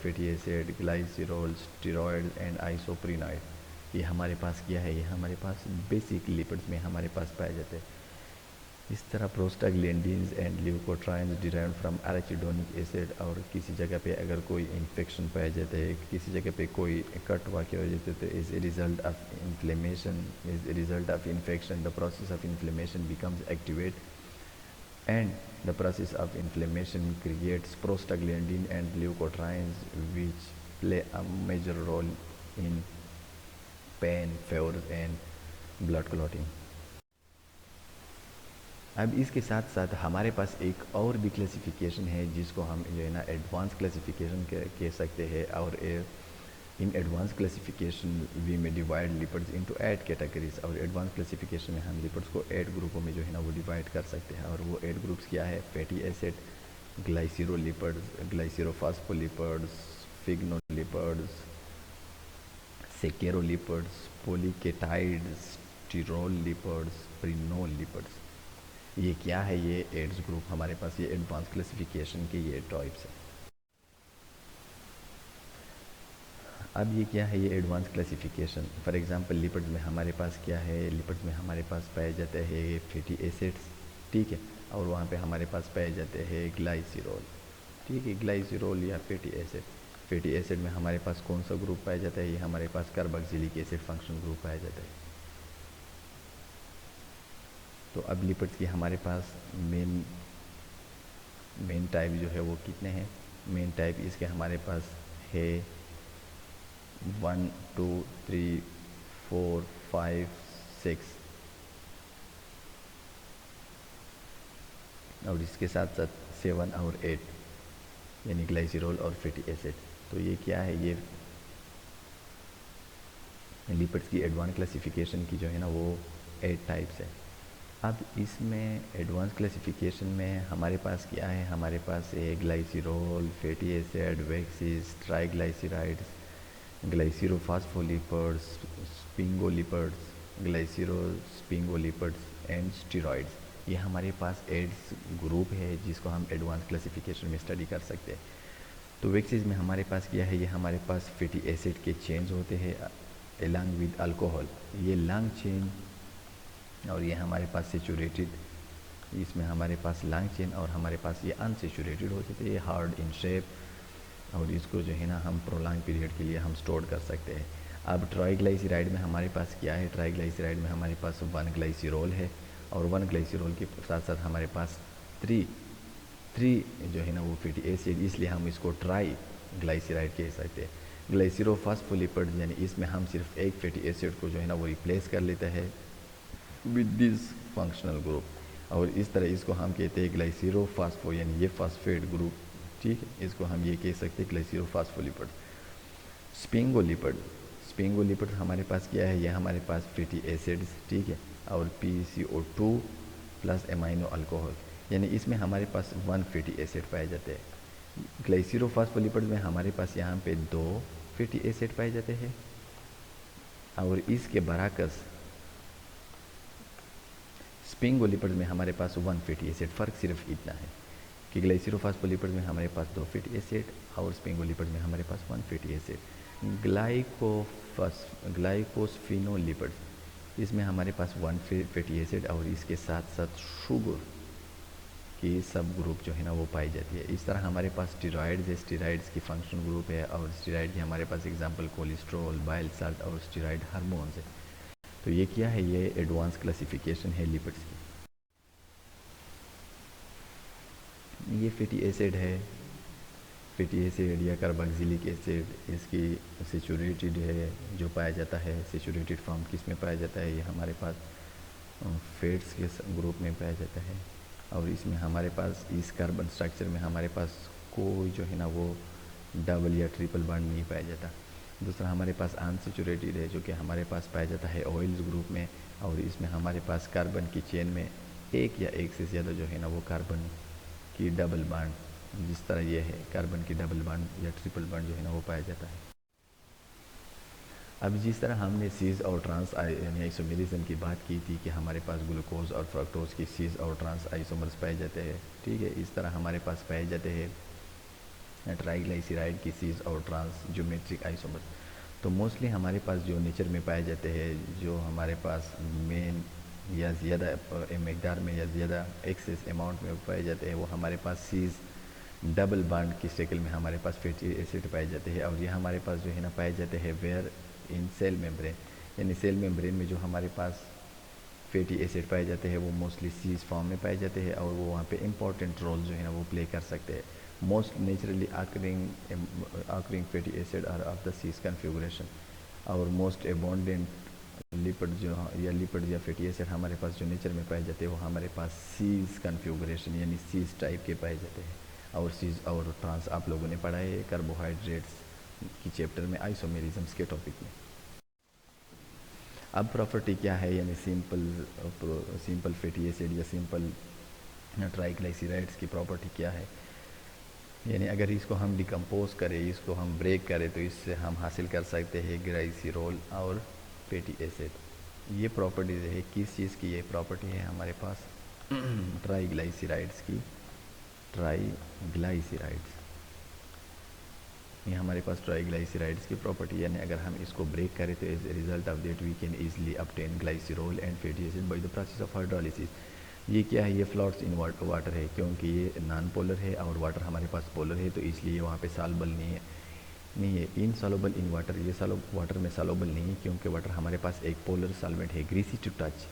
fatty acid, glycerol, steroid and isoprenoid. ये हमारे पास क्या है? ये हमारे पास बेसिक लिपिड्स में हमारे पास पाए जाते हैं। इस तरह prostaglandins and leukotrienes derived from arachidonic acid. और किसी जगह पे अगर कोई इन्फेक्शन पाया जाता है, किसी जगह पे कोई कट वाक़ हो जाता है, तो is a result of inflammation, is a result of infection the process of inflammation becomes activate and the process of inflammation creates prostaglandin and leukotrienes which play a major role in pain, fever and blood clotting। अब इसके साथ साथ हमारे पास एक और भी classification है जिसको हम जो है ना एडवांस क्लासिफिकेशन कह सकते हैं। और इन एडवांस क्लासिफिकेशन वी में डिवाइड लिपिड्स इनटू 8 कैटेगरीज। और एडवांस क्लासिफिकेशन में हम लिपिड्स को 8 ग्रुपों में जो है ना वो डिवाइड कर सकते हैं। और वो 8 ग्रुप्स क्या है? Fatty acid, glycerolipids, glycerophospholipids, sphingolipids, saccharolipids, polyketides, sterol lipids, prenol lipids. ये क्या है? ये एड्स ग्रुप हमारे पास, ये एडवांस क्लासिफिकेशन के ये टाइप्स हैं। अब ये क्या है? ये advance classification. For example lipids में हमारे पास क्या है? लिपिड्स में हमारे पास पाए जाते हैं फैटी एसिड्स, ठीक है, और वहाँ पे हमारे पास पाए जाते हैं ग्लाइसिरोल, ठीक है, ग्लाइसिरोल या फैटी एसिड। फैटी एसिड में हमारे पास कौन सा ग्रुप पाया जाता है? ये हमारे पास कार्बोक्सिलिक एसिड फंक्शन ग्रुप पाया जाता है। तो अब लिपिड्स की हमारे पास मेन टाइप जो है वो कितने हैं? मेन टाइप इसके हमारे पास है 1, 2, 3, 4, 5, 6 और इसके साथ साथ 7 और 8 यानी ग्लाइसिरोल और फैटी एसिड। तो ये क्या है? ये लिपिड्स की एडवांस क्लासिफिकेशन की जो है ना वो 8 टाइप्स है। अब इसमें एडवांस क्लासिफिकेशन में हमारे पास क्या है? हमारे पास है glycerol, fatty acid, waxes, triglycerides, glycerophospholipids, sphingolipids, glycerosphingolipids and steroids. ये हमारे पास एड्स ग्रुप है जिसको हम एडवांस क्लासिफिकेशन में स्टडी कर सकते हैं। तो वैक्सीज में हमारे पास क्या है? ये हमारे पास फैटी एसिड के चेन्स होते हैं अलॉन्ग विद अल्कोहल, ये लॉन्ग चेन, और ये हमारे पास सेचूरेटेड, इसमें हमारे पास लॉन्ग चेन और हमारे पास ये अनसेचूरेटेड होते थे, ये हार्ड इन शेप, और इसको जो है ना हम प्रोलॉन्ग पीरियड के लिए हम स्टोर कर सकते हैं। अब ट्राइग्लाइसराइड में हमारे पास क्या है? ट्राइग्लाइसराइड में हमारे पास 1 ग्लाइसिरोल है, और 1 ग्लाइसिरोल के साथ साथ हमारे पास 3 जो है ना वो फैटी एसिड, इसलिए हम इसको ट्राई ग्लाइसराइड कह सकते हैं। ग्लाइसिरोफॉस्फोलिपिड्स यानी इसमें हम सिर्फ एक फैटी एसिड को जो है ना वो रिप्लेस कर लेता है विद दिस फंक्शनल ग्रुप, और इस तरह इसको हम कहते हैं ग्लाइसिरोफॉस्फो यानी ये फॉस्फेट ग्रुप, ठीक है, इसको हम ये कह सकते हैं ग्लाइसिरोफॉस्फोलिपिड। स्पिंगोलिपिड हमारे पास क्या है? ये हमारे पास फैटी एसिड्स, ठीक है, और PCO2 प्लस एमाइनो अल्कोहल, यानी इसमें हमारे पास 1 फैटी एसिड पाए जाते हैं। ग्लाइसिरोफॉस्फोलिपिड्स में हमारे पास यहाँ पे 2 फैटी एसिड पाए जाते हैं, और इसके बराकस स्पिंगोलिपिड्स में हमारे पास 1 फैटी एसिड। फ़र्क सिर्फ इतना है कि ग्लाइसिरोफॉस्फोलिपिड्स में हमारे पास 2 फैटी एसिड और स्पिंगोलिपिड्स में हमारे पास 1 फैटी एसिड। ग्लाइकोस्फिनोलिपिड्स, इसमें हमारे पास 1 फैटी एसिड और इसके साथ साथ शुगर की सब ग्रुप जो है ना वो पाई जाती है। इस तरह हमारे पास स्टेरॉइड्स है, स्टेरॉइड्स की फंक्शन ग्रुप है, और स्टेरॉइड की हमारे पास एग्जांपल कोलेस्ट्रॉल, बाइल साल्ट और स्टेरॉइड हार्मोन्स है। तो ये क्या है, ये एडवांस क्लासिफिकेशन है लिपिड्स की। ये फैटी एसिड है, फैटी एसिड या कार्बोक्सिलिक एसिड, इसकी सेचुरेटेड है जो पाया जाता है। सेचुरेटेड फॉर्म किस में पाया जाता है, ये हमारे पास फैट्स के ग्रुप में पाया जाता है, और इसमें हमारे पास इस कार्बन स्ट्रक्चर में हमारे पास कोई जो है ना वो डबल या ट्रिपल बॉन्ड नहीं पाया जाता। दूसरा हमारे पास अनसेचुरेटेड है जो कि हमारे पास पाया जाता है ऑयल्स ग्रुप में, और इसमें हमारे पास कार्बन की चेन में एक या एक से ज़्यादा जो है ना वो कार्बन की डबल बॉन्ड, जिस तरह ये है कार्बन की डबल बॉन्ड या ट्रिपल बॉन्ड जो है ना वो पाया जाता है। अब जिस तरह हमने सीज और ट्रांस यानी आइसोमेरिज्म की बात की थी कि हमारे पास ग्लूकोज और फ्रक्टोज की सीज और ट्रांस आइसोमर्स पाए जाते हैं, ठीक है, इस तरह हमारे पास पाए जाते हैं ट्राइग्लाइसराइड की सीज और ट्रांस ज्योमेट्रिक आइसोमर्स। तो मोस्टली हमारे पास जो नेचर में पाए जाते हैं, जो हमारे पास मेन या ज़्यादा मकदार में या ज़्यादा एक्सेस अमाउंट में पाए जाते हैं, वो हमारे पास सीज डबल बॉन्ड की शक्ल में हमारे पास फैटी एसिड पाए जाते हैं। और ये हमारे पास जो है ना पाए जाते हैं वेयर इन सेल मेम्ब्रेन, यानी सेल मेम्ब्रेन में जो हमारे पास फैटी एसिड पाए जाते हैं वो मोस्टली सीज फॉर्म में पाए जाते हैं, और वो वहाँ पे इम्पॉर्टेंट रोल जो है ना वो प्ले कर सकते हैं। Most naturally occurring fatty acid are of the cis configuration, और मोस्ट एबोंडेंट लिपिड जो या लिपिड या फैटी एसिड हमारे पास जो नेचर में पाए जाते हैं वो हमारे पास सीज कन्फिगुरेशन यानी सीज टाइप के पाए जाते हैं। और सीज और ट्रांस आप लोगों ने पढ़ा है कार्बोहाइड्रेट्स की चैप्टर में आइसोमेरिज्म्स के टॉपिक में। अब प्रॉपर्टी क्या है, यानी सिंपल फैटी एसिड या सिंपल ट्राइग्लाइसराइड्स की प्रॉपर्टी क्या है, यानी अगर इसको हम डिकम्पोज करें, इसको हम ब्रेक करें, तो इससे हम हासिल कर सकते हैं ग्लाइसिरोल और फैटी एसिड। ये प्रॉपर्टीज़ है किस चीज़ की, ये प्रॉपर्टी है हमारे पास ट्राइग्लाइसराइड्स की। ट्राइग्लाइसराइड्स, ये हमारे पास ट्राइग्लाइसराइड्स की प्रॉपर्टी, यानी अगर हम इसको ब्रेक करें तो as a result of that we can easily obtain glycerol and fatty acid by the process of hydrolysis. ये क्या है, ये फ्लोट्स इन वाटर है, क्योंकि ये नॉन पोलर है और वाटर हमारे पास पोलर है, तो इसलिए वहाँ पे सॉल्युबल नहीं है इनसॉल्युबल इन वाटर। ये वाटर में सॉल्युबल नहीं है क्योंकि वाटर हमारे पास एक पोलर सॉल्वेंट है, ग्रीसी टू टच।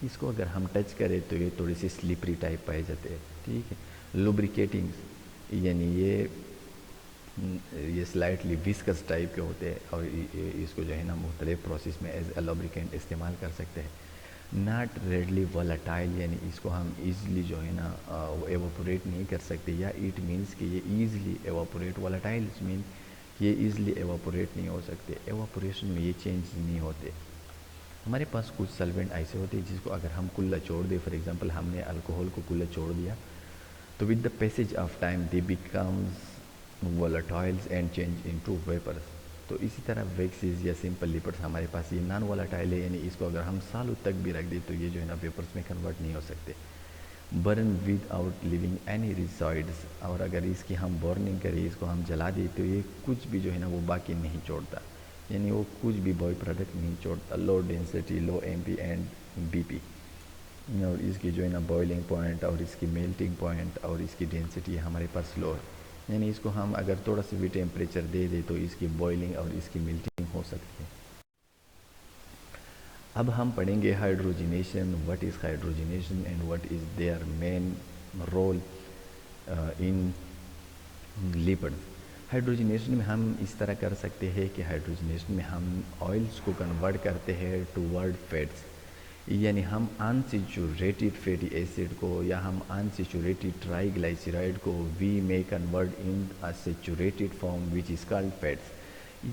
इसको अगर हम टच करें तो ये थोड़ी सी स्लिपरी टाइप पाए जाते हैं, ठीक है। लुब्रिकेटिंग, यानी ये स्लाइटली विस्कस टाइप के होते हैं, और इसको जो है ना मुख्तलिफ प्रोसेस में एज ए लुब्रिकेंट इस्तेमाल कर सकते हैं। नॉट रेडली वोलेटाइल, यानी इसको हम ईज़िली जो है ना एवोपोरेट नहीं कर सकते, या इट मीन्स कि ये ईज़िली एवोपोरेट, वोलेटाइल मीन ये ईज़िली एवोपोरेट नहीं हो सकते, एवोपोरेशन में ये चेंज नहीं होते। हमारे पास कुछ सॉल्वेंट ऐसे होते हैं जिसको अगर हम कुल्ला छोड़ दें, फॉर एग्जांपल हमने अल्कोहल को कुल्ला छोड़ दिया, तो with the passage of time they becomes volatiles and change into vapours. तो इसी तरह वैक्सीज या सिंपल लिपिड्स हमारे पास ये नॉन वोलेटाइल है, यानी इसको अगर हम सालों तक भी रख दें तो ये जो है ना वेपर्स में कन्वर्ट नहीं हो सकते। Burn without leaving any residues, और अगर इसकी हम बर्निंग करें, इसको हम जला दें, तो ये कुछ भी जो है ना वो बाकी नहीं छोड़ता, यानी वो कुछ भी बॉय प्रोडक्ट नहीं छोड़ता। Low density, low MP and BP, और इसकी जो है ना बॉइलिंग पॉइंट और इसकी मेल्टिंग पॉइंट और इसकी डेंसिटी हमारे पास लो है, यानी इसको हम अगर थोड़ा सा भी टेम्परेचर दे दें तो इसकी बॉइलिंग और इसकी मेल्टिंग हो सकती है। अब हम पढ़ेंगे hydrogenation, what is hydrogenation and what is their main role in lipids. Hydrogenation में हम इस तरह कर सकते हैं कि हाइड्रोजिनेशन में हम ऑयल्स को कन्वर्ट करते हैं टूवर्ड फैट्स, यानी हम अनसेचुरेटेड फैटी एसिड को या हम अनसेचुरेटेड ट्राइग्लाइसराइड को we may convert in a saturated form which is called fats.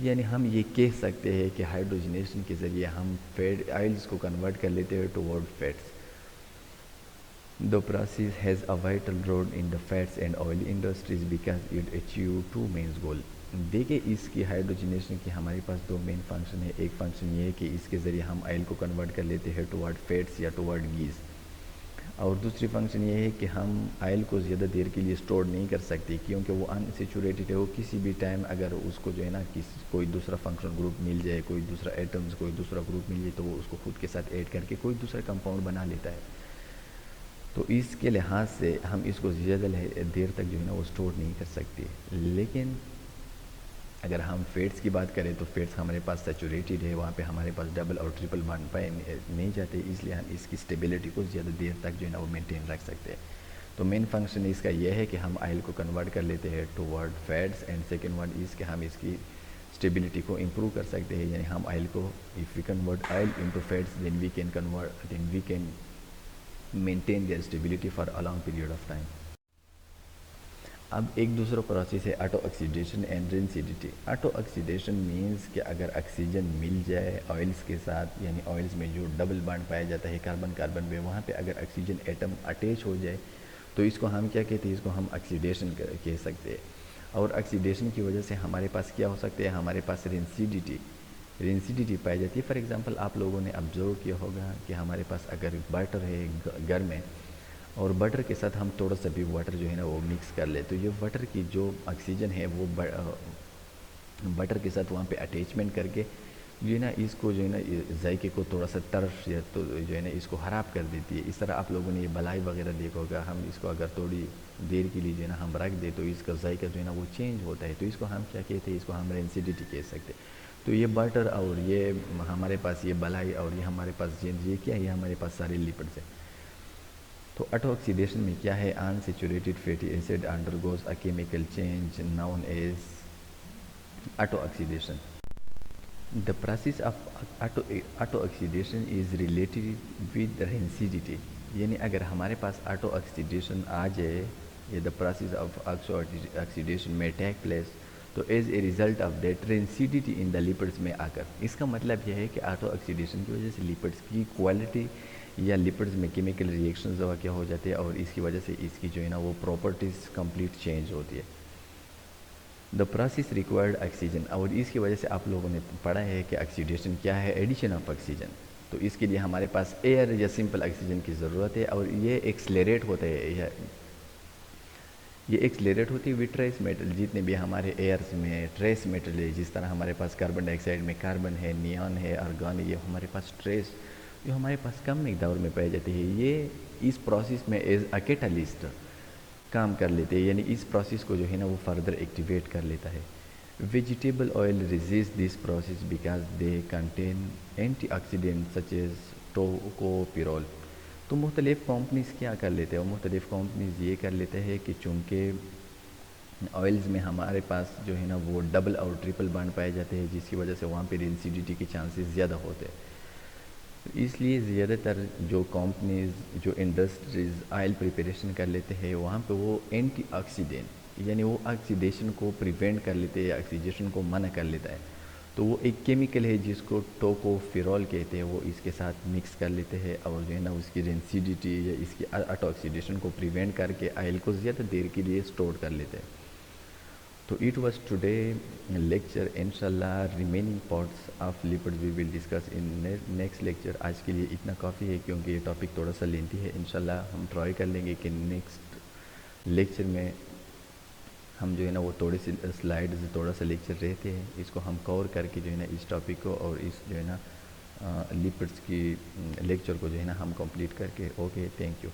यानी हम ये कह सकते हैं कि हाइड्रोजनेशन के ज़रिए हम फैट ऑयल्स को कन्वर्ट कर लेते हैं toward fats. The process has a vital role in the fats and oil industries because it achieve two main goal. देखिए इसकी हाइड्रोजनेशन की हमारे पास दो मेन फंक्शन है। एक फंक्शन ये है कि इसके ज़रिए हम ऑयल को कन्वर्ट कर लेते हैं टुवर्ड फैट्स या टुवर्ड गीज, और दूसरी फंक्शन ये है कि हम ऑयल को ज़्यादा देर के लिए स्टोर नहीं कर सकते क्योंकि वो अनसेचुरेटेड है। वो किसी भी टाइम अगर उसको जो है ना कोई दूसरा फंक्शनल ग्रुप मिल जाए, कोई दूसरा एटम्स कोई दूसरा ग्रुप मिल जाए, तो वो उसको खुद के साथ ऐड करके कोई दूसरा कंपाउंड बना लेता है। तो इसके लिहाज से हम इसको ज़्यादा देर तक जो है ना वो स्टोर नहीं कर सकते। लेकिन अगर हम फेट्स की बात करें तो फेट्स हमारे पास सैचुरेटेड है, वहाँ पे हमारे पास डबल और ट्रिपल बॉन्ड पाए नहीं जाते, इसलिए हम इसकी स्टेबिलिटी को ज़्यादा देर तक जो है ना वो मेंटेन रख सकते हैं। तो मेन फंक्शन इसका यह है कि हम ऑयल को कन्वर्ट कर लेते हैं toward fats, and second one is कि हम इसकी स्टेबिलिटी को इम्प्रूव कर सकते हैं। यानी हम ऑयल को if we convert oil into fats then we can maintain their stability for a long period of time. अब एक दूसरा प्रोसेस है auto oxidation and rancidity. Auto oxidation means कि अगर ऑक्सीजन मिल जाए ऑयल्स के साथ, यानी ऑयल्स में जो डबल बॉन्ड पाया जाता है कार्बन कार्बन में, वहाँ पे अगर ऑक्सीजन एटम अटैच हो जाए तो इसको हम क्या कहते हैं, इसको हम ऑक्सीडेशन कह सकते हैं। और ऑक्सीडेशन की वजह से हमारे पास क्या हो सकते हैं, हमारे पास रेंसिडिटी पाई जाती है। फॉर एग्जांपल आप लोगों ने ऑब्जर्व किया होगा कि हमारे पास अगर बटर है घर में और बटर के साथ हम थोड़ा सा भी वाटर जो है ना वो मिक्स कर ले, तो ये वाटर की जो ऑक्सीजन है वो बटर के साथ वहाँ पे अटैचमेंट करके जो है ना इसको जो है ना जायके को थोड़ा सा तर्श या तो जो है ना इसको ख़राब कर देती है। इस तरह आप लोगों ने ये बलाई वगैरह देखा होगा, हम इसको अगर थोड़ी देर के लिए जो है ना हम रख दे तो इसका जायका जो है ना वो चेंज होता है। तो इसको हम क्या कहते हैं, इसको हम रेंसिडिटी कह सकते हैं। तो ये बटर और ये हमारे पास ये बलाई और ये हमारे पास ये क्या है, ये हमारे पास सारे लिपिड्स हैं। तो ऑटो ऑक्सीडेशन में क्या है, unsaturated fatty acid undergoes a chemical change known as auto oxidation. The process of auto oxidation is related with rancidity. यानी अगर हमारे पास ऑटो ऑक्सीडेशन आ जाए, ये द प्रोसेस ऑफ ऑक्सीडेशन में टेक प्लेस, तो as a result of that rancidity in the lipids में आकर, इसका मतलब यह है कि ऑटो ऑक्सीडेशन की वजह से लिपिड्स की क्वालिटी या लिपिड्स में केमिकल रिएक्शंस क्या हो जाते हैं और इसकी वजह से इसकी जो है ना वो प्रॉपर्टीज़ कंप्लीट चेंज होती है। द प्रोसेस रिक्वायर्ड ऑक्सीजन, और इसकी वजह से आप लोगों ने पढ़ा है कि ऑक्सीडेशन क्या है, एडिशन ऑफ ऑक्सीजन। तो इसके लिए हमारे पास एयर या सिंपल ऑक्सीजन की ज़रूरत है, और ये एक्सलेरेट होता है ये एक्सलेरेट होती है विद ट्रेस मेटल। जितने भी हमारे एयर्स में ट्रेस मेटल है, जिस तरह हमारे पास कार्बन डाइऑक्साइड में कार्बन है, नियॉन है, आर्गन है, ये हमारे पास ट्रेस जो हमारे पास कम मकदार में पाई जाती है, ये इस प्रोसेस में एज अ कैटालिस्ट काम कर लेते हैं। यानी इस प्रोसेस को जो है ना वो फर्दर एक्टिवेट कर लेता है। Vegetable oil resist this process because they contain antioxidant such as tocopherol. तो मुख्तलिफ़ कंपनीज़ क्या कर लेते हैं, और मुख्तलिफ़ कंपनीज़ ये कर लेते हैं कि चूँकि ऑयल्स में हमारे पास जो है ना वो डबल और ट्रिपल बॉन्ड पाए जाते हैं, जिसकी वजह से वहाँ पे रेंसिडिटी के चांसेस ज़्यादा होते हैं। तो इसलिए ज़्यादातर जो कंपनीज़ जो इंडस्ट्रीज़ ऑयल प्रिपरेशन कर लेते हैं, वहाँ पे वो एंटीऑक्सीडेंट यानी वो ऑक्सीडेशन को प्रिवेंट कर लेते हैं, ऑक्सीडेशन को मना कर लेता है। तो वो एक केमिकल है जिसको टोकोफिरोल कहते हैं, वो इसके साथ मिक्स कर लेते हैं और जो है ना उसकी रेंसिडिटी या इसकी ऑटो ऑक्सीडेशन को प्रिवेंट करके ऑयल को ज़्यादा देर के लिए स्टोर कर लेते हैं। तो इट वाज टुडे लेक्चर, इंशाल्लाह remaining parts of lipids we will discuss in next lecture. आज के लिए इतना काफ़ी है क्योंकि ये टॉपिक थोड़ा सा लेंथी है। इंशाल्लाह हम ट्राई कर लेंगे कि नेक्स्ट लेक्चर में हम जो है ना वो थोड़े से स्लाइड्स थोड़ा सा लेक्चर रहते हैं, इसको हम कवर करके जो है ना इस टॉपिक को और इस जो है ना लिपिड्स की लेक्चर को जो है ना हम कंप्लीट करके। Okay, thank you.